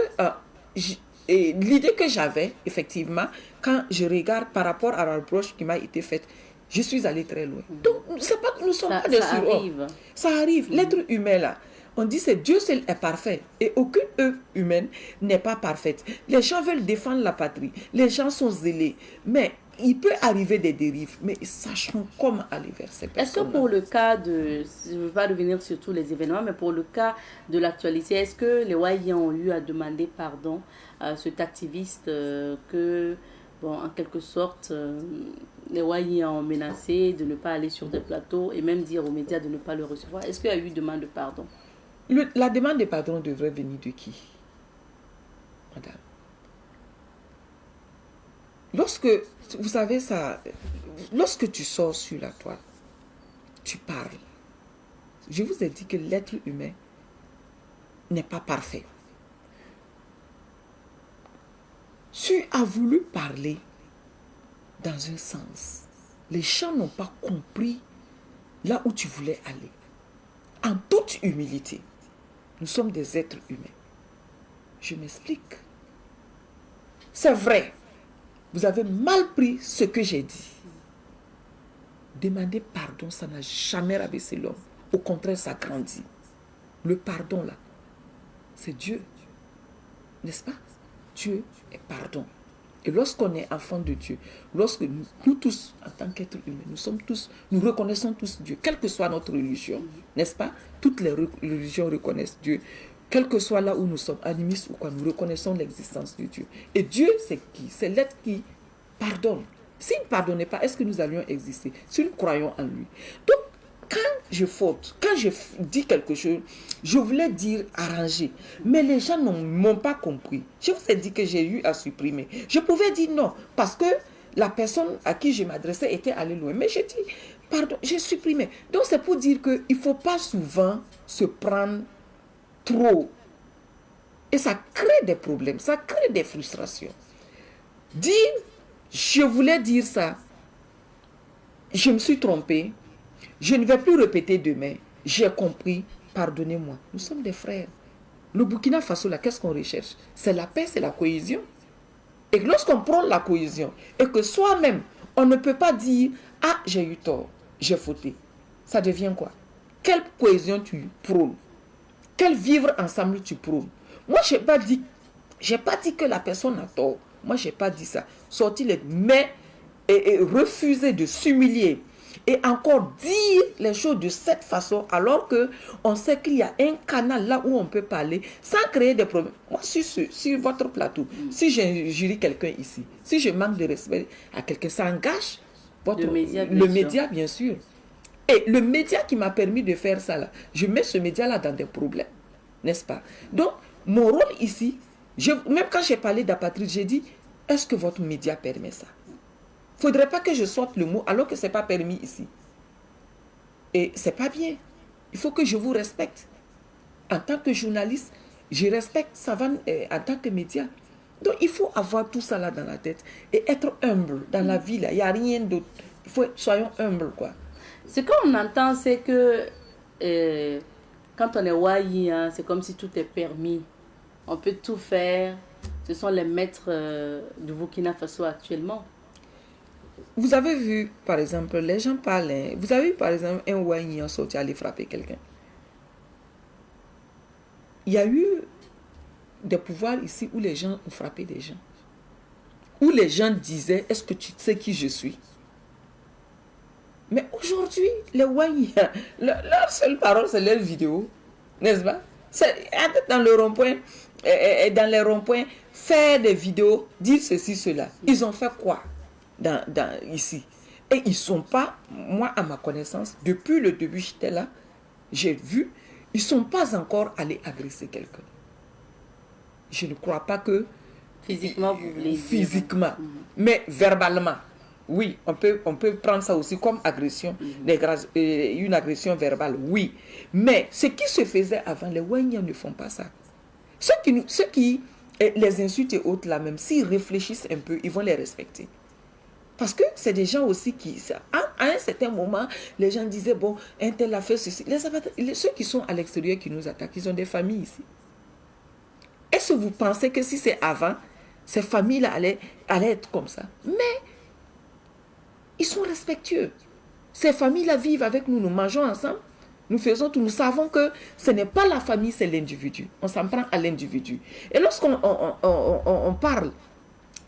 l'idée que j'avais, effectivement, quand je regarde par rapport à la reproche qui m'a été faite, je suis allée très loin. Donc, c'est pas, nous ne sommes pas des surhommes. Ça arrive. L'être humain là, on dit que Dieu seul est parfait et aucune œuvre humaine n'est pas parfaite. Les gens veulent défendre la patrie, les gens sont zélés, mais il peut arriver des dérives, mais sachons comment aller vers ces personnes. Est-ce que pour le cas de, je ne veux pas revenir sur tous les événements, mais pour le cas de l'actualité, est-ce que les Wahia ont eu à demander pardon à cet activiste que, bon, en quelque sorte, les Wahia ont menacé de ne pas aller sur des plateaux et même dire aux médias de ne pas le recevoir? Est-ce qu'il y a eu demande de pardon? La demande de pardon devrait venir de qui, madame? Lorsque, vous savez ça, lorsque tu sors sur la toile, tu parles. Je vous ai dit que l'être humain n'est pas parfait. Tu as voulu parler dans un sens. Les gens n'ont pas compris là où tu voulais aller. En toute humilité, nous sommes des êtres humains. Je m'explique. C'est vrai. Vous avez mal pris ce que j'ai dit. Demander pardon, ça n'a jamais rabaissé l'homme. Au contraire, ça grandit. Le pardon, là, c'est Dieu. N'est-ce pas? Dieu est pardon. Et lorsqu'on est enfant de Dieu, lorsque nous tous, en tant qu'êtres humains, nous reconnaissons tous Dieu, quelle que soit notre religion, n'est-ce pas? Toutes les religions reconnaissent Dieu. quel que soit là où nous sommes, animistes ou quoi, nous reconnaissons l'existence de Dieu. Et Dieu, c'est qui? C'est l'être qui pardonne. S'il ne pardonnait pas, est-ce que nous allions exister? Si nous croyons en lui. Donc, quand je faute, quand je dis quelque chose, je voulais dire arranger. Mais les gens ne m'ont pas compris. Je vous ai dit que j'ai eu à supprimer. Je pouvais dire non, parce que la personne à qui je m'adressais était allée loin. Mais j'ai dit, pardon, j'ai supprimé. Donc, c'est pour dire qu'il ne faut pas souvent se prendre trop. Et ça crée des problèmes, ça crée des frustrations. Dire, je voulais dire ça, je me suis trompée, je ne vais plus répéter demain, j'ai compris, pardonnez-moi. Nous sommes des frères. Le Burkina Faso, là, qu'est-ce qu'on recherche? C'est la paix, c'est la cohésion. Et lorsqu'on prend la cohésion, et que soi-même, on ne peut pas dire, ah, j'ai eu tort, j'ai fauté. Ça devient quoi? Quelle cohésion tu prônes? Quel vivre ensemble tu prônes? Moi, je n'ai pas dit que la personne a tort. Moi, je n'ai pas dit ça. Sortir les mais et refuser de s'humilier et encore dire les choses de cette façon alors qu'on sait qu'il y a un canal là où on peut parler sans créer des problèmes. Moi, sur votre plateau, si j'injurie quelqu'un ici, si je manque de respect à quelqu'un, ça engage le média, bien sûr. Et le média qui m'a permis de faire ça, là, je mets ce média-là dans des problèmes, n'est-ce pas? Donc, mon rôle ici, même quand j'ai parlé d'apatride, j'ai dit, est-ce que votre média permet ça? Il ne faudrait pas que je sorte le mot alors que ce n'est pas permis ici. Et ce n'est pas bien. Il faut que je vous respecte. En tant que journaliste, je respecte Savane en tant que média. Donc, il faut avoir tout ça là dans la tête et être humble dans la vie. Il n'y a rien d'autre. Soyons humbles, quoi. Ce qu'on entend, c'est que quand on est Wayi, hein, c'est comme si tout est permis. On peut tout faire. Ce sont les maîtres du Burkina Faso actuellement. Vous avez vu, par exemple, les gens parlent. Vous avez vu, par exemple, un Wayi en sorti aller frapper quelqu'un. Il y a eu des pouvoirs ici où les gens ont frappé des gens. Où les gens disaient, est-ce que tu sais qui je suis? Mais aujourd'hui, les Wayi, leur seule parole, c'est leur vidéo. N'est-ce pas? C'est dans le rond-point, dans les ronds-points, faire des vidéos, dire ceci, cela. Ils ont fait quoi ici? Et ils ne sont pas, moi à ma connaissance, depuis le début j'étais là, j'ai vu, ils ne sont pas encore allés agresser quelqu'un. Je ne crois pas que... Physiquement, vous voulez dire. Physiquement, mais verbalement. Oui, on peut prendre ça aussi comme agression, une agression verbale, oui. Mais ce qui se faisait avant, les Wanyans ne font pas ça. Ceux qui les insultent et autres là, même s'ils réfléchissent un peu, ils vont les respecter. Parce que c'est des gens aussi qui... À un certain moment, les gens disaient, bon, un tel a fait ceci. Ceux qui sont à l'extérieur qui nous attaquent, ils ont des familles ici. Est-ce que vous pensez que si c'est avant, ces familles-là allaient être comme ça? Mais ils sont respectueux. Ces familles-là vivent avec nous, nous mangeons ensemble, nous faisons tout. Nous savons que ce n'est pas la famille, c'est l'individu. On s'en prend à l'individu. Et lorsqu'on on parle,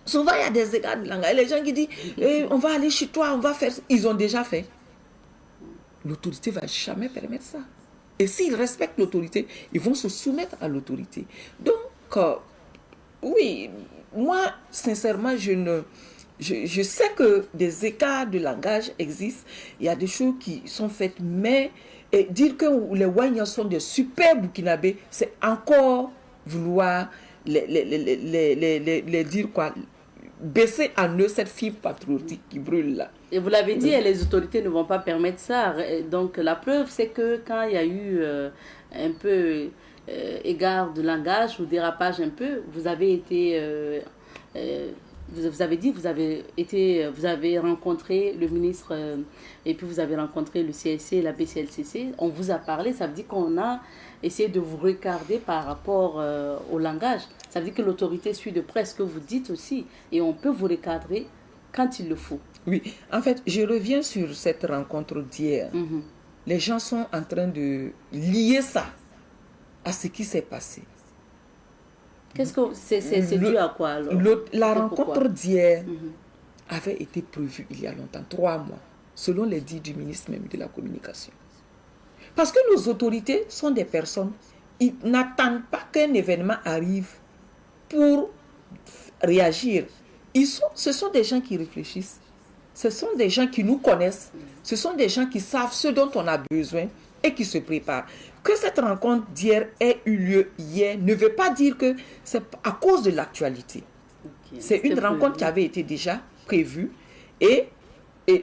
souvent il y a des égards de langage. Les gens qui disent, on va aller chez toi, on va faire ça. Ils ont déjà fait. L'autorité ne va jamais permettre ça. Et s'ils respectent l'autorité, ils vont se soumettre à l'autorité. Donc, oui, moi, sincèrement, je sais que des écarts de langage existent. Il y a des choses qui sont faites, mais dire que les Wanyans sont des super Burkinabés, c'est encore vouloir les dire quoi, baisser en eux cette fibre patriotique qui brûle là. Et vous l'avez dit, les autorités ne vont pas permettre ça. Donc la preuve, c'est que quand il y a eu un peu égard de langage ou dérapage un peu, vous avez été... vous avez dit, vous avez rencontré le ministre et puis vous avez rencontré le CSC et la BCLCC. On vous a parlé, ça veut dire qu'on a essayé de vous regarder par rapport au langage. Ça veut dire que l'autorité suit de près ce que vous dites aussi et on peut vous recadrer quand il le faut. Oui, en fait, je reviens sur cette rencontre d'hier. Les gens sont en train de lier ça à ce qui s'est passé. Qu'est-ce que c'est dû à quoi alors? La rencontre d'hier avait été prévue il y a longtemps, 3 mois, selon les dits du ministre même de la communication. Parce que nos autorités sont des personnes ils n'attendent pas qu'un événement arrive pour réagir. Ce sont des gens qui réfléchissent. Ce sont des gens qui nous connaissent. Ce sont des gens qui savent ce dont on a besoin et qui se préparent. Que cette rencontre d'hier ait eu lieu hier ne veut pas dire que c'est à cause de l'actualité. Okay. C'est une rencontre qui avait été déjà prévue et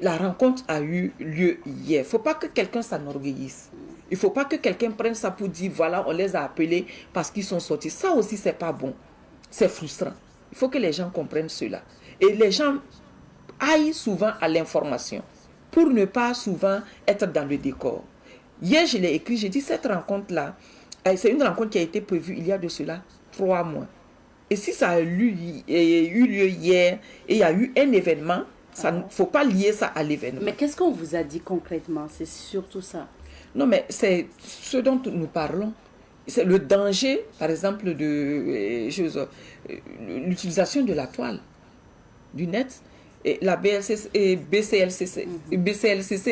la rencontre a eu lieu hier. Il ne faut pas que quelqu'un s'enorgueillisse. Il ne faut pas que quelqu'un prenne ça pour dire voilà, on les a appelés parce qu'ils sont sortis. Ça aussi, ce n'est pas bon. C'est frustrant. Il faut que les gens comprennent cela. Et les gens aillent souvent à l'information pour ne pas souvent être dans le décor. Hier, je l'ai écrit, j'ai dit cette rencontre-là, c'est une rencontre qui a été prévue il y a de cela 3 mois. Et si ça a eu lieu hier et il y a il un événement, il ne faut pas lier ça à l'événement. Mais qu'est-ce qu'on vous a dit concrètement? C'est surtout ça. Non, mais c'est ce dont nous parlons. C'est le danger, par exemple, de l'utilisation de la toile, du net. Et la BCLCC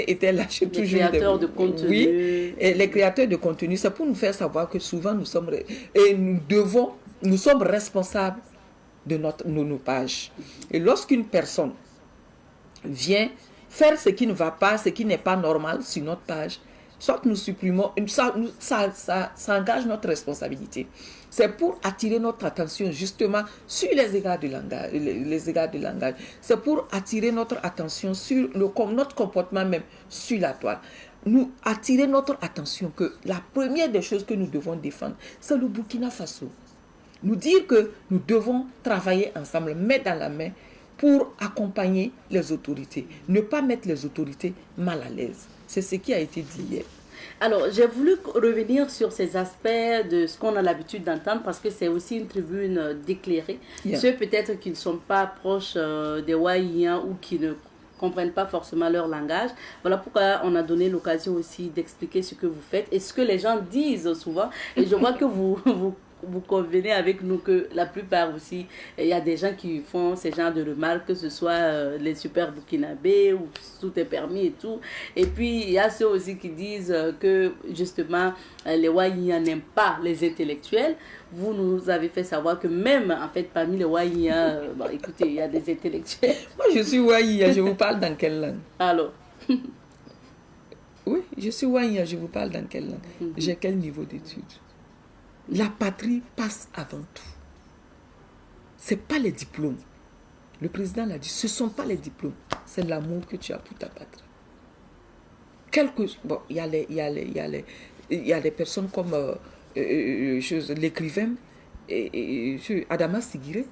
était là chez toujours. Les créateurs de contenu. Oui, et les créateurs de contenu, c'est pour nous faire savoir que souvent nous sommes responsables de nos pages. Et lorsqu'une personne vient faire ce qui ne va pas, ce qui n'est pas normal sur notre page, soit nous supprimons, ça engage notre responsabilité. C'est pour attirer notre attention justement sur les égards de langage. C'est pour attirer notre attention sur notre comportement même sur la toile. Nous attirer notre attention que la première des choses que nous devons défendre, c'est le Burkina Faso. Nous dire que nous devons travailler ensemble, main dans la main, pour accompagner les autorités. Ne pas mettre les autorités mal à l'aise. C'est ce qui a été dit hier. Alors, j'ai voulu revenir sur ces aspects de ce qu'on a l'habitude d'entendre parce que c'est aussi une tribune d'éclairés. Yeah. Ceux peut-être qui ne sont pas proches des Wahïens ou qui ne comprennent pas forcément leur langage. Voilà pourquoi on a donné l'occasion aussi d'expliquer ce que vous faites et ce que les gens disent souvent. Et je vois que vous convenez avec nous que la plupart aussi, il y a des gens qui font ce genre de remarques, que ce soit les super burkinabés ou tout est permis et tout. Et puis, il y a ceux aussi qui disent que justement, les Wahïens n'aiment pas les intellectuels. Vous nous avez fait savoir que même, en fait, parmi les Wahïens, bon, écoutez, il y a des intellectuels. Moi, je suis Wahïen, je vous parle dans quelle langue? Alors oui, je suis Wahïen, je vous parle dans quelle langue? J'ai quel niveau d'études? La patrie passe avant tout. Ce n'est pas les diplômes. Le président l'a dit, ce ne sont pas les diplômes. C'est l'amour que tu as pour ta patrie. Bon, il y a des personnes comme l'écrivain Adama Sigire,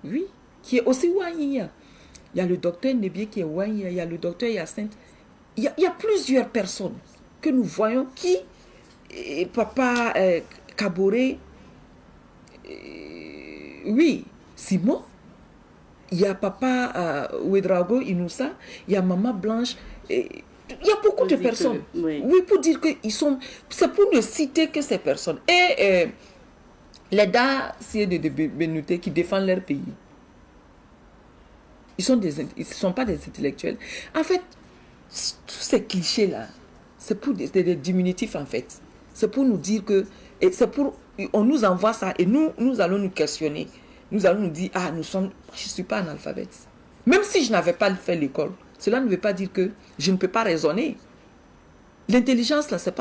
oui, qui est aussi Wahïen. Il y a le docteur Nebié qui est Wahïen, il y a le docteur Yacinthe. Il y a plusieurs personnes que nous voyons qui, papa Kaboré, oui, Simon, il y a papa Ouedraogo Inoussa, il y a maman Blanche, il y a beaucoup de personnes. Oui, pour dire qu'ils sont, c'est pour ne citer que ces personnes. Et les Daciers de Benouté qui défendent leur pays, ils ne sont pas des intellectuels. En fait, tous ces clichés-là, c'est pour des diminutifs en fait. C'est pour nous dire que, on nous envoie ça et nous allons nous questionner. Nous allons nous dire, je ne suis pas analphabète. Même si je n'avais pas fait l'école, cela ne veut pas dire que je ne peux pas raisonner. L'intelligence, là, c'est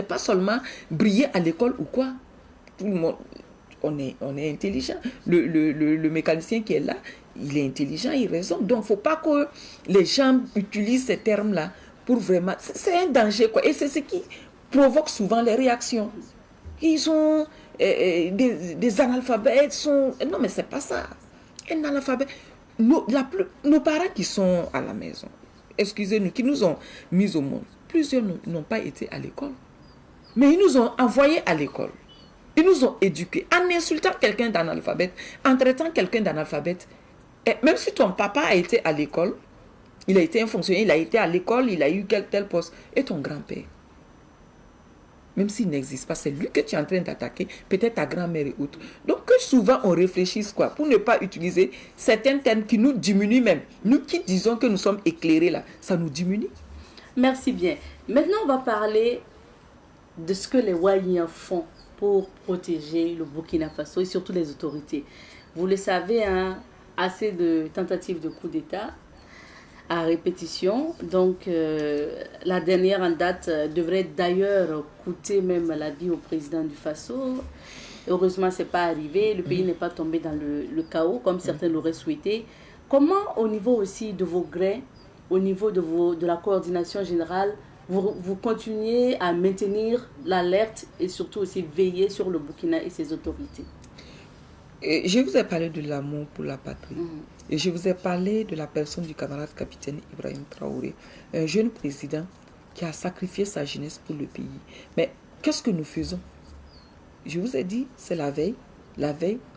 pas seulement briller à l'école ou quoi. Tout le monde, on est intelligent. Le mécanicien qui est là, il est intelligent, il raisonne. Donc, il ne faut pas que les gens utilisent ces termes-là pour vraiment... C'est un danger, quoi. Et c'est ce qui provoque souvent les réactions. Ils sont des analphabètes. Non, mais ce n'est pas ça. Un analphabète... Nos parents qui sont à la maison, excusez-nous, qui nous ont mis au monde, plusieurs n'ont pas été à l'école. Mais ils nous ont envoyés à l'école. Ils nous ont éduqués. En insultant quelqu'un d'analphabète, en traitant quelqu'un d'analphabète, même si ton papa a été à l'école, il a été un fonctionnaire, il a été à l'école, il a eu tel poste, et ton grand-père, même s'il n'existe pas, c'est lui que tu es en train d'attaquer, peut-être ta grand-mère et autres. Donc que souvent on réfléchisse quoi, pour ne pas utiliser certains termes qui nous diminuent même. Nous qui disons que nous sommes éclairés là, ça nous diminue. Merci bien. Maintenant on va parler de ce que les Waliens font pour protéger le Burkina Faso et surtout les autorités. Vous le savez, hein, assez de tentatives de coup d'État à répétition. Donc, la dernière en date devrait d'ailleurs coûter même la vie au président du Faso. Heureusement, ce n'est pas arrivé. Le pays n'est pas tombé dans le chaos comme certains l'auraient souhaité. Comment, au niveau aussi de vos grés, au niveau de la coordination générale, vous continuez à maintenir l'alerte et surtout aussi veiller sur le Burkina et ses autorités? Et je vous ai parlé de l'amour pour la patrie. Et je vous ai parlé de la personne du camarade capitaine Ibrahim Traoré, un jeune président qui a sacrifié sa jeunesse pour le pays. Mais qu'est-ce que nous faisons? Je vous ai dit, c'est la veille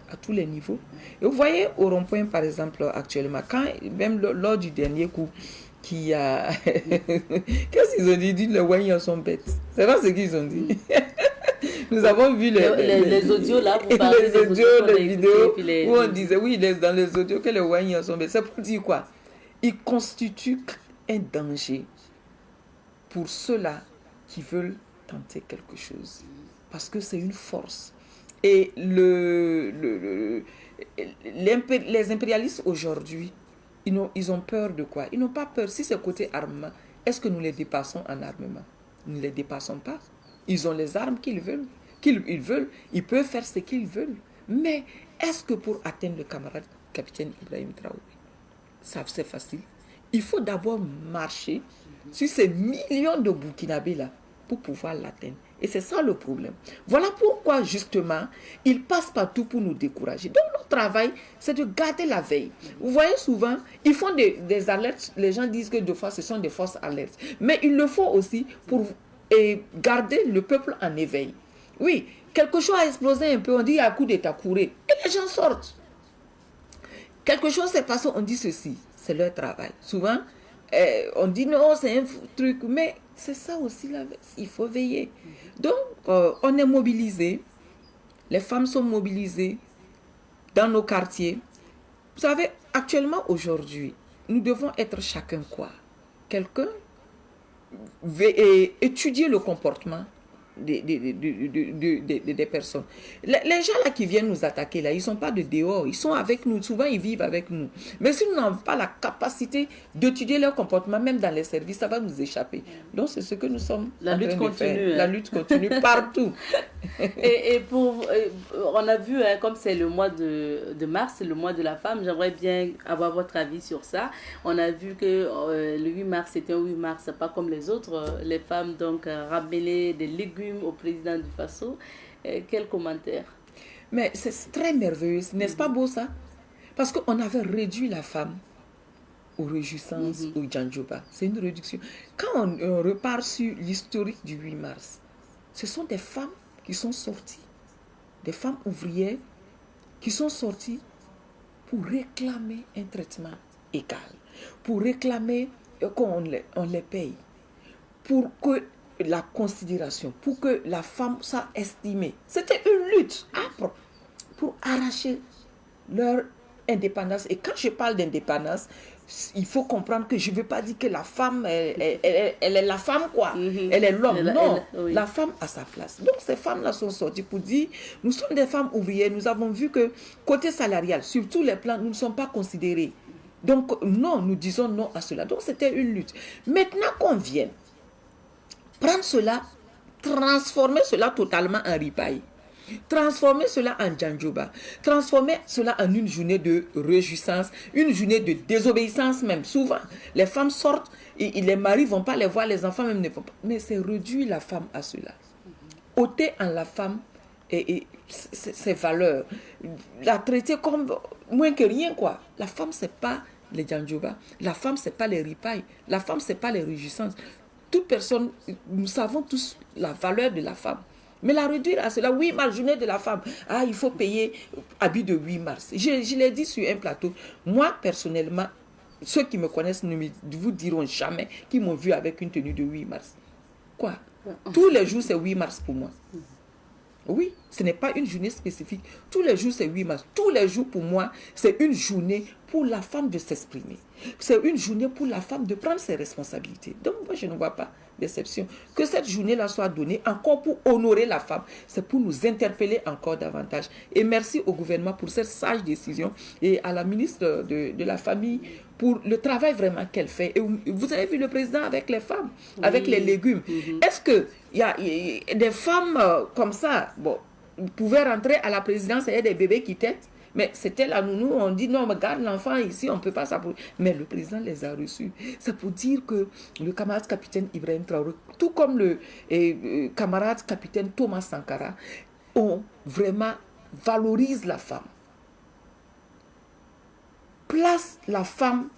à tous les niveaux. Et vous voyez au rond-point, par exemple, actuellement, même lors du dernier coup, qui a... Qu'est-ce qu'ils ont dit? Ils disent les Wanyans sont bêtes. C'est pas ce qu'ils ont dit. Nous avons vu les audios là, vous parlez les audios, les vidéos, où on oui. disait, oui, dans les audios, que les Wanyans sont bêtes. C'est pour dire quoi? Ils constituent un danger pour ceux-là qui veulent tenter quelque chose. Parce que c'est une force. Et les impérialistes aujourd'hui, ils ont peur de quoi? Ils n'ont pas peur. Si c'est côté armement, est-ce que nous les dépassons en armement? Nous ne les dépassons pas. Ils ont les armes qu'ils veulent. Ils peuvent faire ce qu'ils veulent. Mais est-ce que pour atteindre le camarade capitaine Ibrahim Traoré, ça c'est facile? Il faut d'abord marcher sur ces millions de Burkinabés là pour pouvoir l'atteindre. Et c'est ça le problème. Voilà pourquoi, justement, ils passent partout pour nous décourager. Donc, notre travail, c'est de garder la veille. Vous voyez souvent, ils font des alertes. Les gens disent que deux fois, ce sont des fausses alertes. Mais il le faut aussi pour garder le peuple en éveil. Oui, quelque chose a explosé un peu, on dit à coup d'état, courez. Et les gens sortent. Quelque chose s'est passé, on dit ceci. C'est leur travail. Souvent, on dit non, c'est un truc, mais c'est ça aussi, il faut veiller. Donc, on est mobilisés, les femmes sont mobilisées dans nos quartiers. Vous savez, actuellement, aujourd'hui, nous devons être chacun quoi? Quelqu'un étudier le comportement des personnes. Les gens là qui viennent nous attaquer, là, ils ne sont pas de dehors, ils sont avec nous, souvent ils vivent avec nous. Mais si nous n'avons pas la capacité d'étudier leur comportement, même dans les services, ça va nous échapper. Donc c'est ce que nous sommes La lutte continue. La lutte continue partout. On a vu, hein, comme c'est le mois de mars, c'est le mois de la femme, j'aimerais bien avoir votre avis sur ça. On a vu que le 8 mars, c'était un 8 mars, pas comme les autres. Les femmes donc ramenaient des légumes au président du Faso. Quel commentaire? Mais c'est très merveilleux, n'est-ce pas beau ça? Parce qu'on avait réduit la femme aux réjouissances, au Djandjoba. C'est une réduction. Quand on repart sur l'historique du 8 mars, ce sont des femmes qui sont sorties, des femmes ouvrières qui sont sorties pour réclamer un traitement égal, pour réclamer qu'on les paye, pour que la considération, pour que la femme soit estimée. C'était une lutte âpre pour arracher leur indépendance. Et quand je parle d'indépendance, il faut comprendre que je ne veux pas dire que la femme, elle est la femme, quoi. Elle est l'homme. Non, oui. La femme a sa place. Donc, ces femmes-là sont sorties pour dire, nous sommes des femmes ouvrières, nous avons vu que côté salarial, sur tous les plans, nous ne sommes pas considérés. Donc, non, nous disons non à cela. Donc, c'était une lutte. Maintenant qu'on vienne prendre cela, transformer cela totalement en ripaille, transformer cela en Djandjoba, transformer cela en une journée de réjouissance, une journée de désobéissance même. Souvent, les femmes sortent et les maris ne vont pas les voir, les enfants même ne vont pas. Mais c'est réduire la femme à cela. Ôter en la femme et ses valeurs. La traiter comme moins que rien, quoi. La femme, ce n'est pas les Djandjoba. La femme, ce n'est pas les ripailles. La femme, ce n'est pas les réjouissances. Toute personne, nous savons tous la valeur de la femme. Mais la réduire à cela, 8 mars, journée de la femme. Ah, il faut payer habit de 8 mars. Je l'ai dit sur un plateau. Moi, personnellement, ceux qui me connaissent ne vous diront jamais qu'ils m'ont vu avec une tenue de 8 mars. Quoi? Tous les jours, c'est 8 mars pour moi. Oui, ce n'est pas une journée spécifique. Tous les jours, c'est 8 mars. Tous les jours, pour moi, c'est une journée pour la femme de s'exprimer. C'est une journée pour la femme de prendre ses responsabilités. Donc, moi, je ne vois pas. déception. Que cette journée-là soit donnée encore pour honorer la femme, c'est pour nous interpeller encore davantage. Et merci au gouvernement pour cette sage décision et à la ministre de la Famille pour le travail vraiment qu'elle fait. Et vous avez vu le président avec les femmes, avec les légumes. Est-ce qu'il y a des femmes comme ça, bon, pouvaient rentrer à la présidence et il y a des bébés qui têtent? Mais c'était la nounou, on dit non, mais garde l'enfant ici, on ne peut pas ça. Mais le président les a reçus. C'est pour dire que le camarade capitaine Ibrahim Traoré, tout comme le camarade capitaine Thomas Sankara, ont vraiment valorisé la femme. Place la femme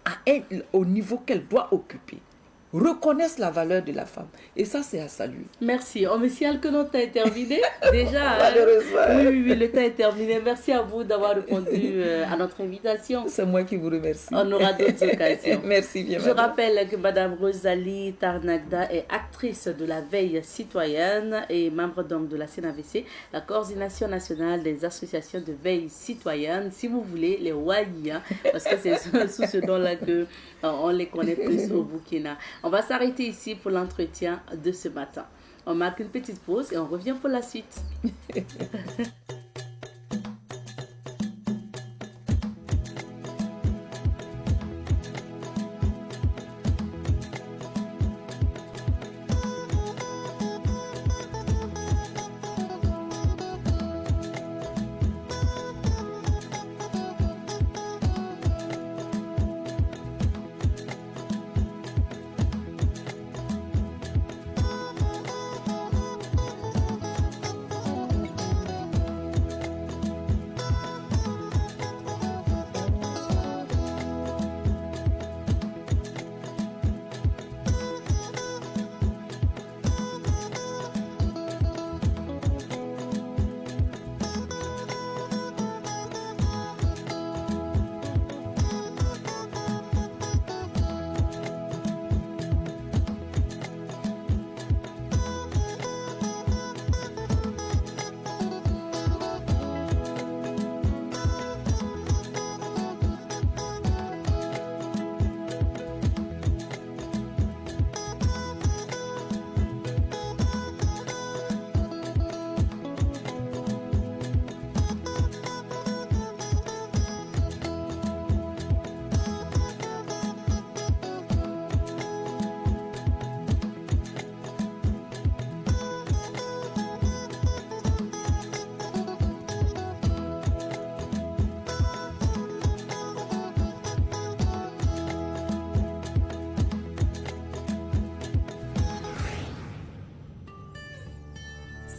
à elle, au niveau qu'elle doit occuper. Reconnaissent la valeur de la femme. Et ça, c'est à saluer. Merci. On me signale que notre temps est terminé. Déjà, Malheureusement. Oui, le temps est terminé. Merci à vous d'avoir répondu à notre invitation. C'est moi qui vous remercie. On aura d'autres occasions. Merci bien. Je rappelle que Madame Rosalie Tarnagda est actrice de la veille citoyenne et membre donc de la CNAVC, la coordination nationale des associations de veille citoyenne. Si vous voulez, les WAI, parce que c'est sous ce nom-là que on les connaît plus au Burkina. On va s'arrêter ici pour l'entretien de ce matin. On marque une petite pause et on revient pour la suite.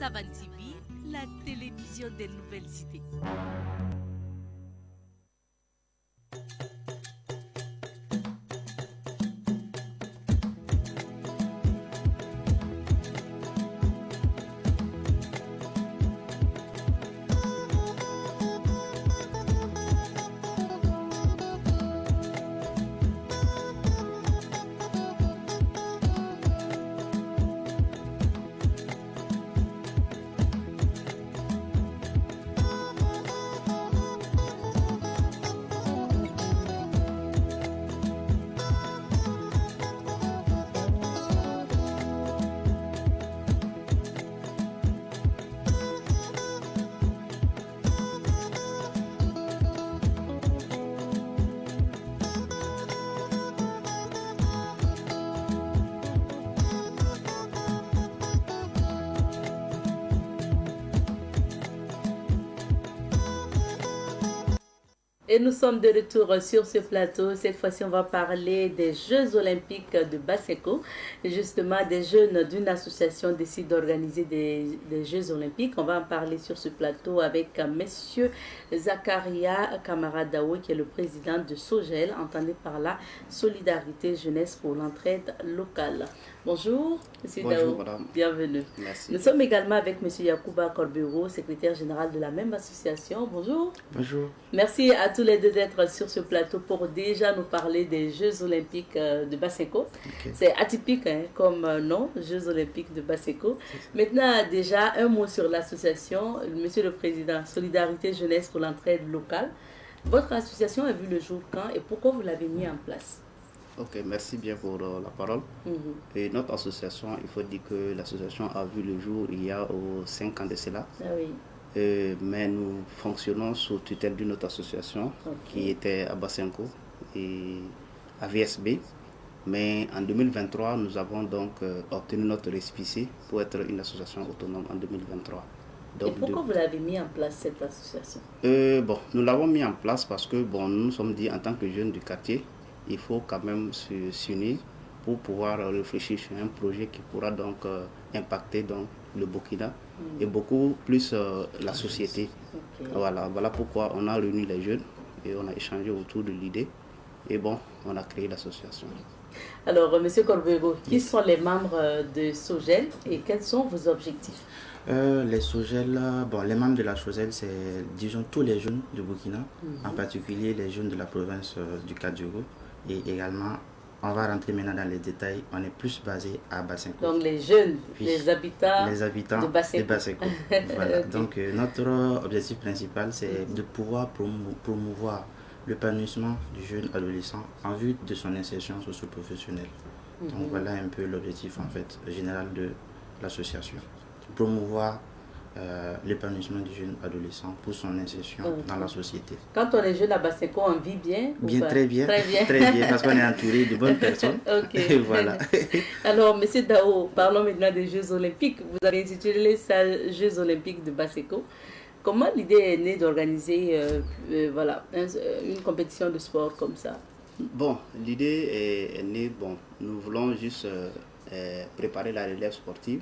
Savan TV, la télévision des nouvelles idées. Et nous sommes de retour sur ce plateau. Cette fois-ci, on va parler des Jeux Olympiques de Basseko. Justement, des jeunes d'une association décident d'organiser des Jeux Olympiques. On va en parler sur ce plateau avec Monsieur Zakaria Kamaradaoui, qui est le président de Sogel, entendez par là Solidarité Jeunesse pour l'entraide locale. Bonjour, Monsieur Dao. Bonjour, madame. Bienvenue. Merci. Nous sommes également avec Monsieur Yacouba Corbero, secrétaire général de la même association. Bonjour. Bonjour. Merci à tous les deux d'être sur ce plateau pour déjà nous parler des Jeux Olympiques de Basseko. Okay. C'est atypique comme nom, Jeux Olympiques de Basseko. Maintenant, déjà, un mot sur l'association. Monsieur le Président, Solidarité Jeunesse pour l'entraide locale. Votre association a vu le jour quand et pourquoi vous l'avez mis en place? Ok, merci bien pour la parole. Et notre association, il faut dire que l'association a vu le jour il y a 5 ans de cela. Ah oui. Mais nous fonctionnons sous tutelle d'une autre association qui était à Basenko et à VSB. Mais en 2023, nous avons donc obtenu notre récépissé pour être une association autonome en 2023. Donc, et pourquoi vous l'avez mis en place, cette association? Bon, nous l'avons mis en place parce que bon, nous nous sommes dit en tant que jeunes du quartier, il faut quand même s'unir pour pouvoir réfléchir sur un projet qui pourra donc impacter donc, le Burkina et beaucoup plus la société. Voilà pourquoi on a réuni les jeunes et on a échangé autour de l'idée et bon, on a créé l'association. Alors, M. Corbego, qui sont les membres de SOGEL et quels sont vos objectifs? Les SOGEL, les membres de la SOGEL, c'est disons tous les jeunes du Burkina, en particulier les jeunes de la province du Kadjogo. Et également, on va rentrer maintenant dans les détails, on est plus basé à Basenko. Donc les jeunes, les habitants de Basenko. Voilà. Donc notre objectif principal, c'est de pouvoir promouvoir l'épanouissement du jeune adolescent en vue de son insertion socio-professionnelle. Donc voilà un peu l'objectif en fait général de l'association. Promouvoir l'épanouissement du jeune adolescent pour son insertion dans la société. Quand on est jeune à Basenko, on vit bien? Très bien, parce qu'on est entouré de bonnes personnes. Et voilà. Alors, M. Dao, parlons maintenant des Jeux Olympiques. Vous avez intitulé ça Jeux Olympiques de Basenko. Comment l'idée est née d'organiser une compétition de sport comme ça? Bon, l'idée est née, nous voulons juste préparer la relève sportive.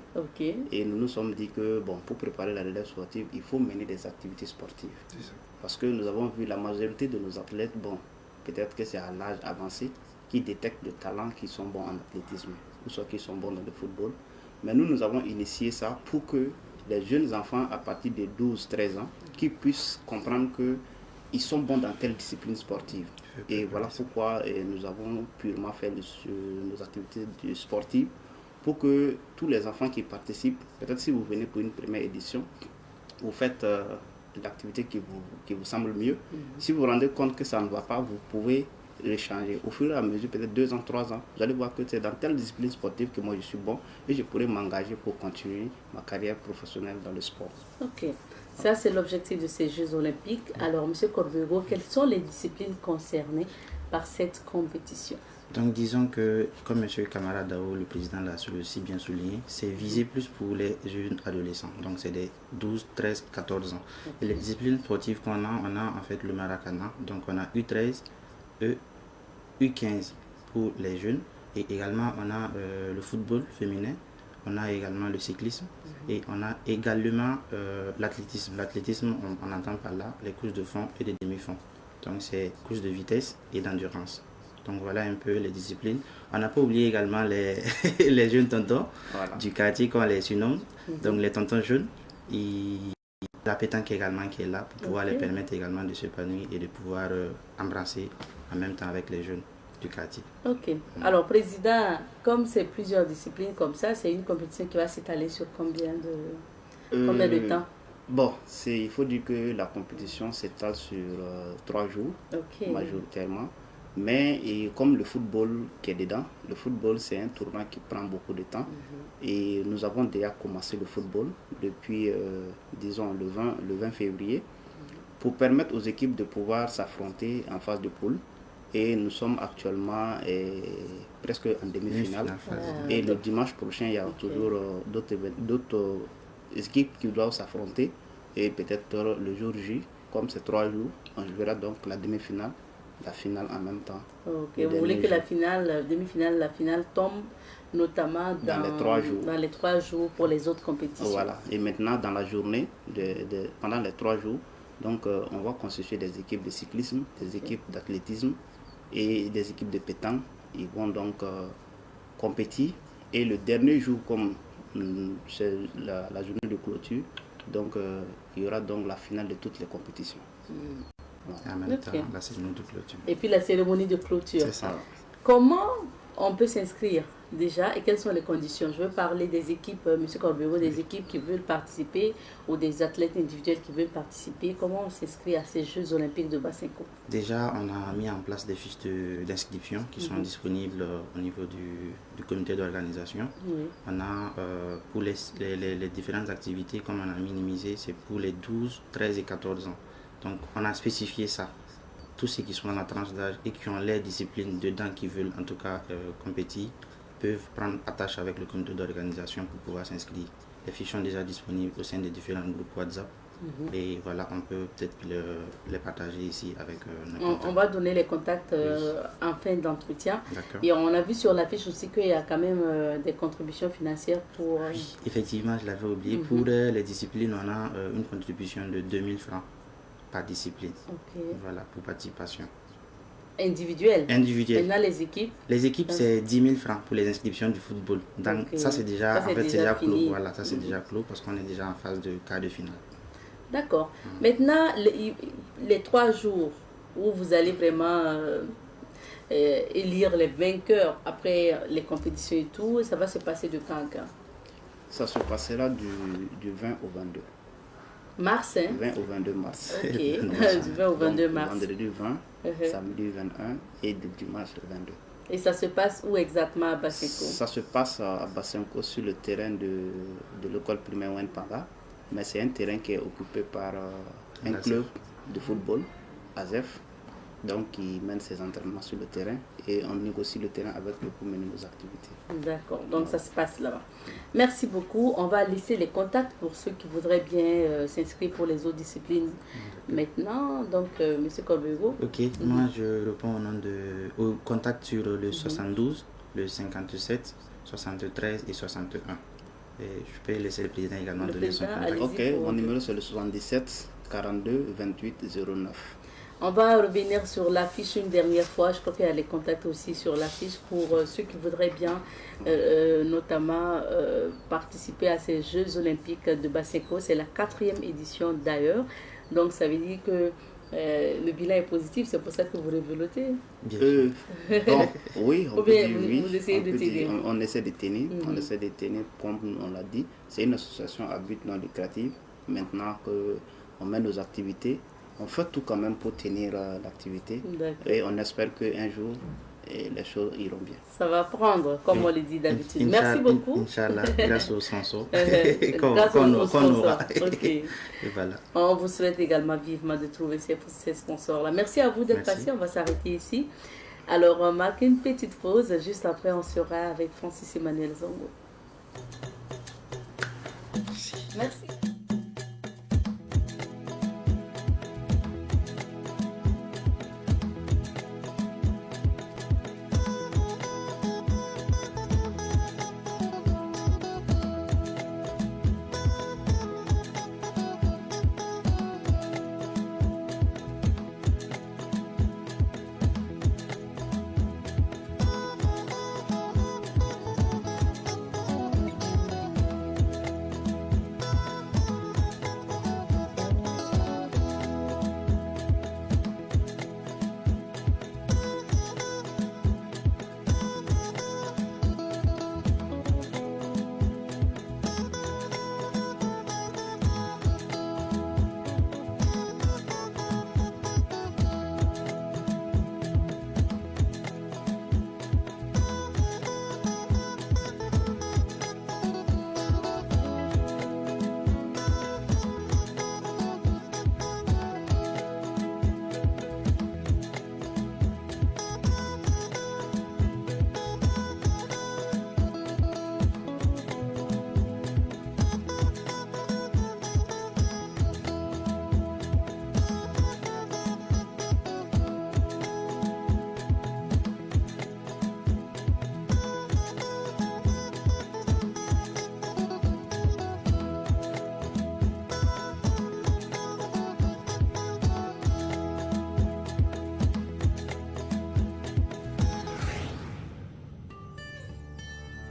Et nous nous sommes dit que pour préparer la relève sportive, il faut mener des activités sportives. Parce que nous avons vu la majorité de nos athlètes, peut-être que c'est à l'âge avancé, qui détectent des talents qui sont bons en athlétisme, ou soit qui sont bons dans le football. Mais nous avons initié ça pour que les jeunes enfants à partir de 12-13 ans qui puissent comprendre qu'ils sont bons dans telle discipline sportive. Et voilà pourquoi nous avons purement fait nos activités sportives pour que tous les enfants qui participent, peut-être si vous venez pour une première édition, vous faites l'activité qui vous semble mieux. Si vous vous rendez compte que ça ne va pas, vous pouvez l'échanger. Au fur et à mesure, peut-être 2 ans, 3 ans, vous allez voir que c'est dans telle discipline sportive que moi je suis bon et je pourrais m'engager pour continuer ma carrière professionnelle dans le sport. Ok, ça c'est l'objectif de ces Jeux Olympiques. Alors, M. Corbego, quelles sont les disciplines concernées par cette compétition? Donc disons que, comme M. Kamara Dao, le président l'a aussi bien souligné, c'est visé plus pour les jeunes adolescents. Donc c'est des 12, 13, 14 ans. Et les disciplines sportives qu'on a, on a en fait le Maracana. Donc on a U13, U15 pour les jeunes. Et également on a le football féminin. On a également le cyclisme. Et on a également l'athlétisme. L'athlétisme, on entend par là les courses de fond et de demi-fond. Donc c'est courses de vitesse et d'endurance. Donc voilà un peu les disciplines. On n'a pas oublié également les jeunes tontons du quartier qu'on les surnomme. Donc les tontons jeunes. Et la pétanque également qui est là pour pouvoir les permettre également de s'épanouir et de pouvoir embrasser en même temps avec les jeunes du quartier. Ok. Alors président, comme c'est plusieurs disciplines comme ça, c'est une compétition qui va s'étaler sur combien de temps? Bon, il faut dire que la compétition s'étale sur 3 jours majoritairement. Mais comme le football qui est dedans, le football c'est un tournoi qui prend beaucoup de temps. Et nous avons déjà commencé le football depuis, disons, le 20 février pour permettre aux équipes de pouvoir s'affronter en phase de poule. Et nous sommes actuellement presque en demi-finale. Et le dimanche prochain, il y a toujours d'autres équipes qui doivent s'affronter. Et peut-être le jour J, comme c'est 3 jours, on verra donc la demi-finale, la finale en même temps. Ok, vous voulez que la demi-finale, la finale tombe notamment dans les 3 jours pour les autres compétitions. Voilà, et maintenant dans la journée, pendant les 3 jours, donc on va constituer des équipes de cyclisme, des équipes d'athlétisme et des équipes de pétanque. Ils vont donc compétir. Et le dernier jour, comme c'est la journée de clôture, donc il y aura donc la finale de toutes les compétitions. En même temps, la cérémonie de clôture. Et puis la cérémonie de clôture. C'est ça. Comment on peut s'inscrire déjà et quelles sont les conditions? Je veux parler des équipes, M. Corbero, des équipes qui veulent participer ou des athlètes individuels qui veulent participer. Comment on s'inscrit à ces Jeux olympiques de bassin court? Déjà, on a mis en place des fiches d'inscription qui sont disponibles au niveau du comité d'organisation. Oui. On a pour les différentes activités, comme on a minimisé, c'est pour les 12, 13 et 14 ans. Donc on a spécifié ça. Tous ceux qui sont dans la tranche d'âge et qui ont les disciplines dedans, qui veulent en tout cas compétir, peuvent prendre attache avec le comité d'organisation pour pouvoir s'inscrire. Les fiches sont déjà disponibles au sein des différents groupes WhatsApp. Et voilà, on peut peut-être les partager ici avec nos contacts. On va donner les contacts en fin d'entretien. D'accord. Et on a vu sur la fiche aussi qu'il y a quand même des contributions financières pour... Oui, effectivement, je l'avais oublié. Pour les disciplines, on a une contribution de 2000 francs par discipline. Voilà, pour participation. Individuel. Maintenant, les équipes. Les équipes, c'est 10 000 francs pour les inscriptions du football. Donc, ça, c'est déjà, déjà clos. Voilà, ça, c'est déjà clos parce qu'on est déjà en phase de quart de finale. D'accord. Maintenant, les 3 jours où vous allez vraiment élire les vainqueurs après les compétitions et tout, ça va se passer de quand à quand? Ça se passera du 20 au 22. Mars, hein? 20 au 22 mars. Ok, du 20 au 22 mars. Vendredi 20, samedi 21 et dimanche 22. Et ça se passe où exactement à Bassenco? Ça se passe à Bassenco sur le terrain de l'école primaire Wenpanga. Mais c'est un terrain qui est occupé par un club de football, ASEF, donc qui mène ses entraînements sur le terrain et on négocie le terrain avec eux pour mener nos activités. D'accord, donc ça se passe là-bas. Merci beaucoup. On va laisser les contacts pour ceux qui voudraient bien s'inscrire pour les autres disciplines maintenant. Donc, M. Corbego. Ok, moi je réponds au contact sur le 72, le 57, 73 et 61. Et je peux laisser le président également donner son contact. Ok, mon numéro c'est le 77 42 28 09. On va revenir sur l'affiche une dernière fois. Je crois qu'il y a les contacts aussi sur l'affiche pour ceux qui voudraient bien notamment participer à ces Jeux olympiques de Bassenco. C'est la 4e édition d'ailleurs. Donc ça veut dire que le bilan est positif, c'est pour ça que vous révélotez. Bon, oui, on peut dire oui. Vous essayez de tenir. On essaie de tenir, on essaie de tenir comme on l'a dit. C'est une association à but non lucratif. Maintenant qu'on mène nos activités, on fait tout quand même pour tenir l'activité. Et on espère qu'un jour, les choses iront bien. Ça va prendre, comme on le dit d'habitude. Merci beaucoup. Inch'Allah, grâce au sponsor. Grâce au sponsor. Et voilà. On vous souhaite également vivement de trouver ces sponsors-là. Merci à vous d'être passé. On va s'arrêter ici. Alors, on marque une petite pause. Juste après, on sera avec Francis Emmanuel Zongo. Merci.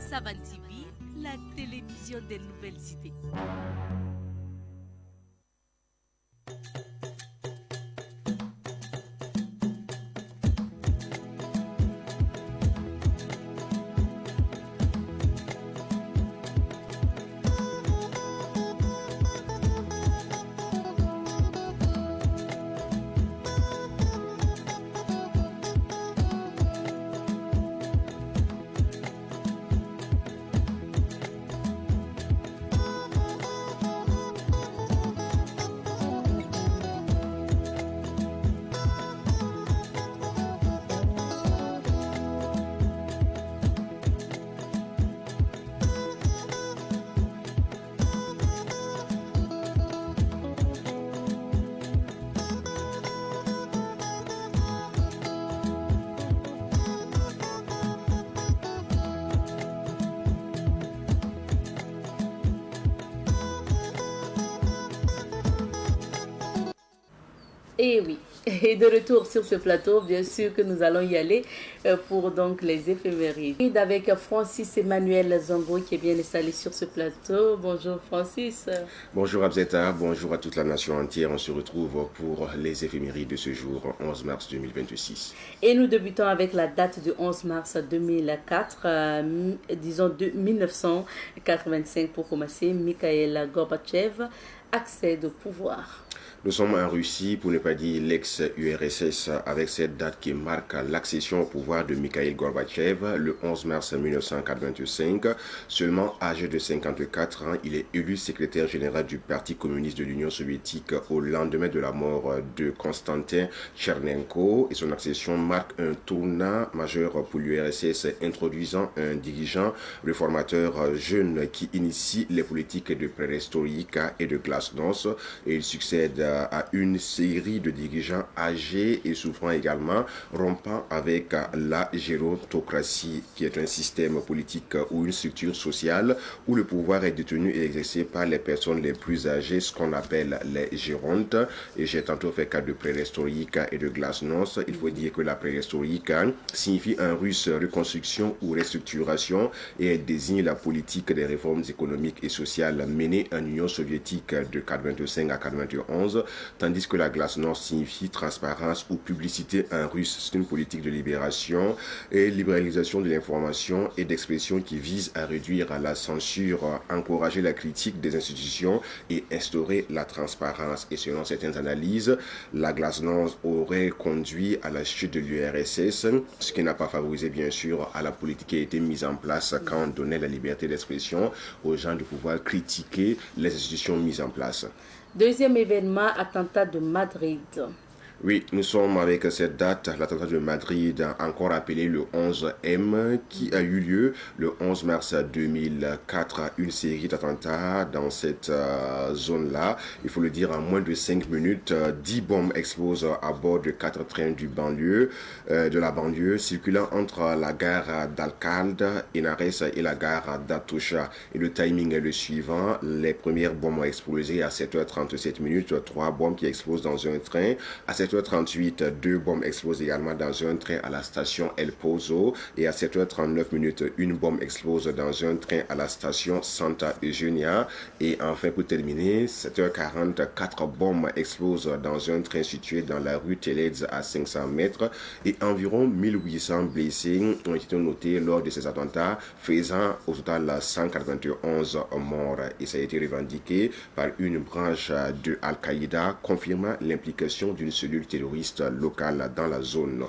Savan TV, la télévision des nouvelles idées. Et oui, et de retour sur ce plateau, bien sûr que nous allons y aller pour donc les éphémérides. Et avec Francis Emmanuel Zongo qui est bien installé sur ce plateau. Bonjour Francis. Bonjour Abzeta, bonjour à toute la nation entière. On se retrouve pour les éphémérides de ce jour, 11 mars 2026. Et nous débutons avec la date du 11 mars 2004, disons de 1985 pour commencer. Mikhail Gorbatchev accède au pouvoir. Nous sommes en Russie, pour ne pas dire l'ex-URSS, avec cette date qui marque l'accession au pouvoir de Mikhail Gorbatchev le 11 mars 1985. Seulement âgé de 54 ans, il est élu secrétaire général du Parti communiste de l'Union soviétique au lendemain de la mort de Konstantin Tchernenko. Et son accession marque un tournant majeur pour l'URSS, introduisant un dirigeant réformateur jeune qui initie les politiques de perestroïka et de glasnost. Et il succède à une série de dirigeants âgés et souffrant également, rompant avec la gérontocratie, qui est un système politique ou une structure sociale où le pouvoir est détenu et exercé par les personnes les plus âgées, ce qu'on appelle les gérontes. Et j'ai tantôt fait cas de perestroïka et de glasnost. Il faut dire que la perestroïka signifie en russe reconstruction ou restructuration et elle désigne la politique des réformes économiques et sociales menées en Union soviétique de 1985 à 1991. Tandis que la glasnost signifie transparence ou publicité en russe. C'est une politique de libération et libéralisation de l'information et d'expression qui vise à réduire la censure, encourager la critique des institutions et instaurer la transparence. Et selon certaines analyses, la glasnost aurait conduit à la chute de l'URSS, ce qui n'a pas favorisé bien sûr à la politique qui a été mise en place quand on donnait la liberté d'expression aux gens de pouvoir critiquer les institutions mises en place. Deuxième événement, attentat de Madrid. Oui, nous sommes avec cette date, l'attentat de Madrid, encore appelé le 11M, qui a eu lieu le 11 mars 2004. Une série d'attentats dans cette zone-là. Il faut le dire, en moins de 5 minutes, 10 bombes explosent à bord de 4 trains de la banlieue, circulant entre la gare d'Alcalde, Henares et la gare d'Atocha. Et le timing est le suivant. Les premières bombes ont explosé à 7h37 minutes, 3 bombes qui explosent dans un train. À 7h38, 2 bombes explosent également dans un train à la station El Pozo. Et à 7h39 minutes, une bombe explose dans un train à la station Santa Eugenia. Et enfin, pour terminer, 7h40, 4 bombes explosent dans un train situé dans la rue Télèze à 500 mètres. Et environ 1800 blessés ont été notés lors de ces attentats, faisant au total 191 morts. Et ça a été revendiqué par une branche de Al-Qaïda, confirmant l'implication d'une cellule terroriste locale dans la zone.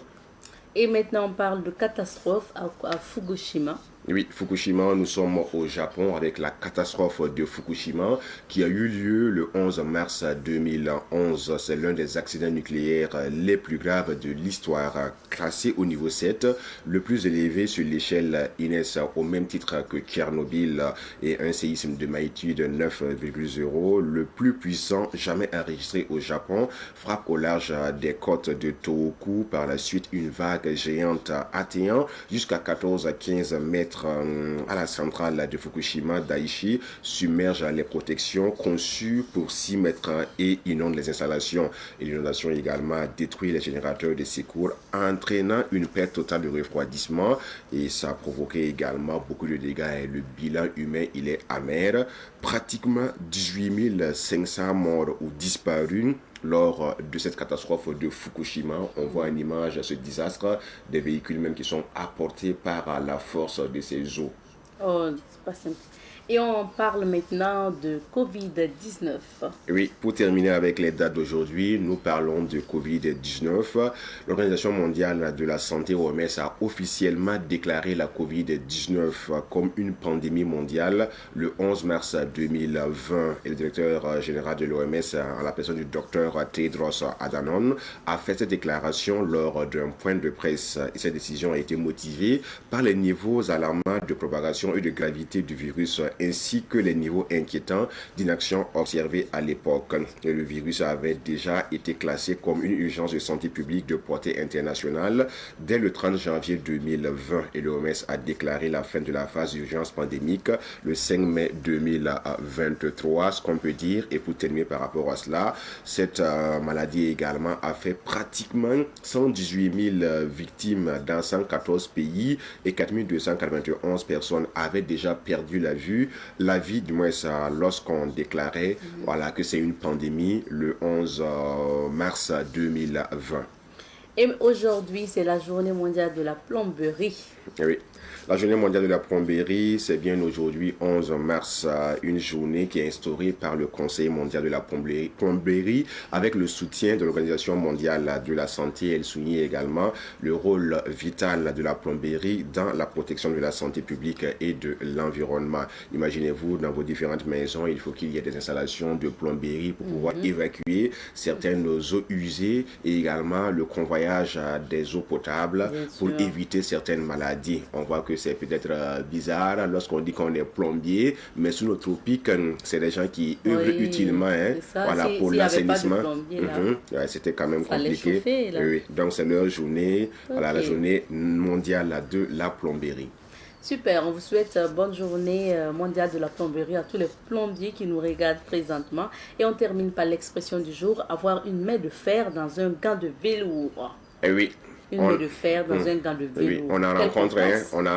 Et maintenant, on parle de catastrophe à Fukushima. Oui, Fukushima, nous sommes au Japon avec la catastrophe de Fukushima qui a eu lieu le 11 mars 2011. C'est l'un des accidents nucléaires les plus graves de l'histoire, classé au niveau 7, le plus élevé sur l'échelle INES au même titre que Tchernobyl et un séisme de magnitude 9,0, le plus puissant jamais enregistré au Japon, frappe au large des côtes de Tohoku. Par la suite, une vague géante atteignant jusqu'à 14 à 15 mètres à la centrale de Fukushima Daiichi submerge les protections conçues pour 6 mètres et inonde les installations. Et l'inondation également détruit les générateurs de secours, entraînant une perte totale de refroidissement et ça a provoqué également beaucoup de dégâts. Et le bilan humain, il est amer. Pratiquement 18 500 morts ou disparus. Lors de cette catastrophe de Fukushima, on voit en image ce désastre, des véhicules même qui sont apportés par la force de ces eaux. Oh, c'est pas simple. Et on parle maintenant de Covid-19. Oui, pour terminer avec les dates d'aujourd'hui, nous parlons de Covid-19. L'Organisation mondiale de la santé, OMS, a officiellement déclaré la Covid-19 comme une pandémie mondiale le 11 mars 2020. Et le directeur général de l'OMS, en la personne du docteur Tedros Adhanom, a fait cette déclaration lors d'un point de presse. Et cette décision a été motivée par les niveaux alarmants de propagation et de gravité du virus ainsi que les niveaux inquiétants d'inaction observés à l'époque. Et le virus avait déjà été classé comme une urgence de santé publique de portée internationale dès le 30 janvier 2020 et l'OMS a déclaré la fin de la phase d'urgence pandémique le 5 mai 2023. Ce qu'on peut dire, et pour terminer par rapport à cela, cette maladie également a fait pratiquement 118 000 victimes dans 114 pays et 4 291 personnes avaient déjà perdu la vie du moins lorsqu'on déclarait voilà, que c'est une pandémie le 11 mars 2020. Et aujourd'hui, c'est la journée mondiale de la plomberie. Oui. La journée mondiale de la plomberie, c'est bien aujourd'hui, 11 mars, une journée qui est instaurée par le Conseil mondial de la plomberie avec le soutien de l'Organisation mondiale de la santé. Elle souligne également le rôle vital de la plomberie dans la protection de la santé publique et de l'environnement. Imaginez-vous, dans vos différentes maisons, il faut qu'il y ait des installations de plomberie pour pouvoir évacuer certaines eaux usées et également le convoyage des eaux potables pour éviter certaines maladies. On voit que c'est peut-être bizarre lorsqu'on dit qu'on est plombier, mais sous nos tropiques, c'est des gens qui œuvrent utilement voilà, pour l'assainissement. C'était quand même compliqué. Chauffer, oui. Donc c'est leur journée, voilà, la journée mondiale de la plomberie. Super, on vous souhaite bonne journée mondiale de la plomberie à tous les plombiers qui nous regardent présentement. Et on termine par l'expression du jour, avoir une main de fer dans un gant de velours. Eh oui. Une main de fer dans un gant de velours. Oui, on a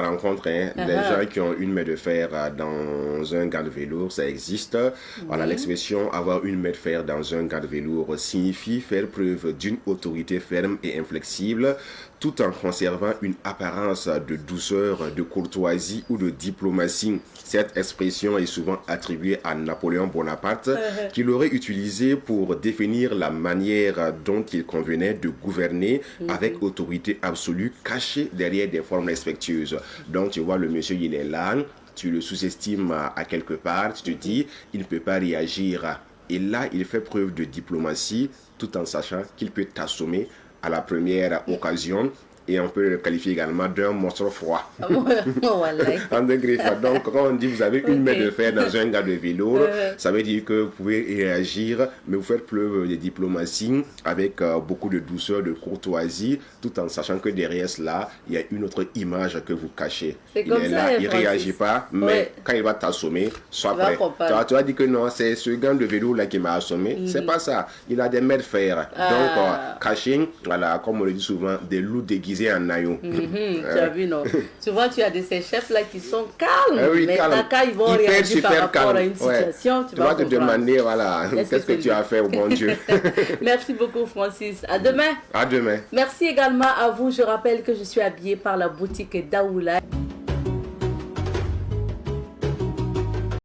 rencontré des gens qui ont une main de fer dans un gant de velours, ça existe. Voilà, l'expression avoir une main de fer dans un gant de velours signifie faire preuve d'une autorité ferme et inflexible, tout en conservant une apparence de douceur, de courtoisie ou de diplomatie. Cette expression est souvent attribuée à Napoléon Bonaparte, qui l'aurait utilisée pour définir la manière dont il convenait de gouverner avec autorité absolue, cachée derrière des formes respectueuses. Donc tu vois, le monsieur, il est là, tu le sous-estimes à quelque part, tu te dis, il ne peut pas réagir. Et là, il fait preuve de diplomatie, tout en sachant qu'il peut t'assommer à la première occasion. Et on peut le qualifier également d'un monstre froid. En degré. Donc, quand on dit vous avez une main de fer dans un gant de velours, ça veut dire que vous pouvez réagir, mais vous faites preuve de diplomatie avec beaucoup de douceur, de courtoisie, tout en sachant que derrière cela, il y a une autre image que vous cachez. Il est là, il ne réagit pas, mais quand il va t'assommer, sois prêt. Tu vas dire que non, c'est ce gant de velours là qui m'a assommé. C'est pas ça. Il a des mains de fer. Donc, caché, voilà, comme on le dit souvent, des loups déguisés en aïeux. Tu as vu, non? Souvent, tu as de ces chefs-là qui sont calmes, mais quand ils vont réagir par rapport à une situation, tu vas te demander, voilà, qu'est-ce que tu as fait au bon Dieu? Merci beaucoup, Francis. À demain. À demain. Merci également à vous. Je rappelle que je suis habillée par la boutique Daoula.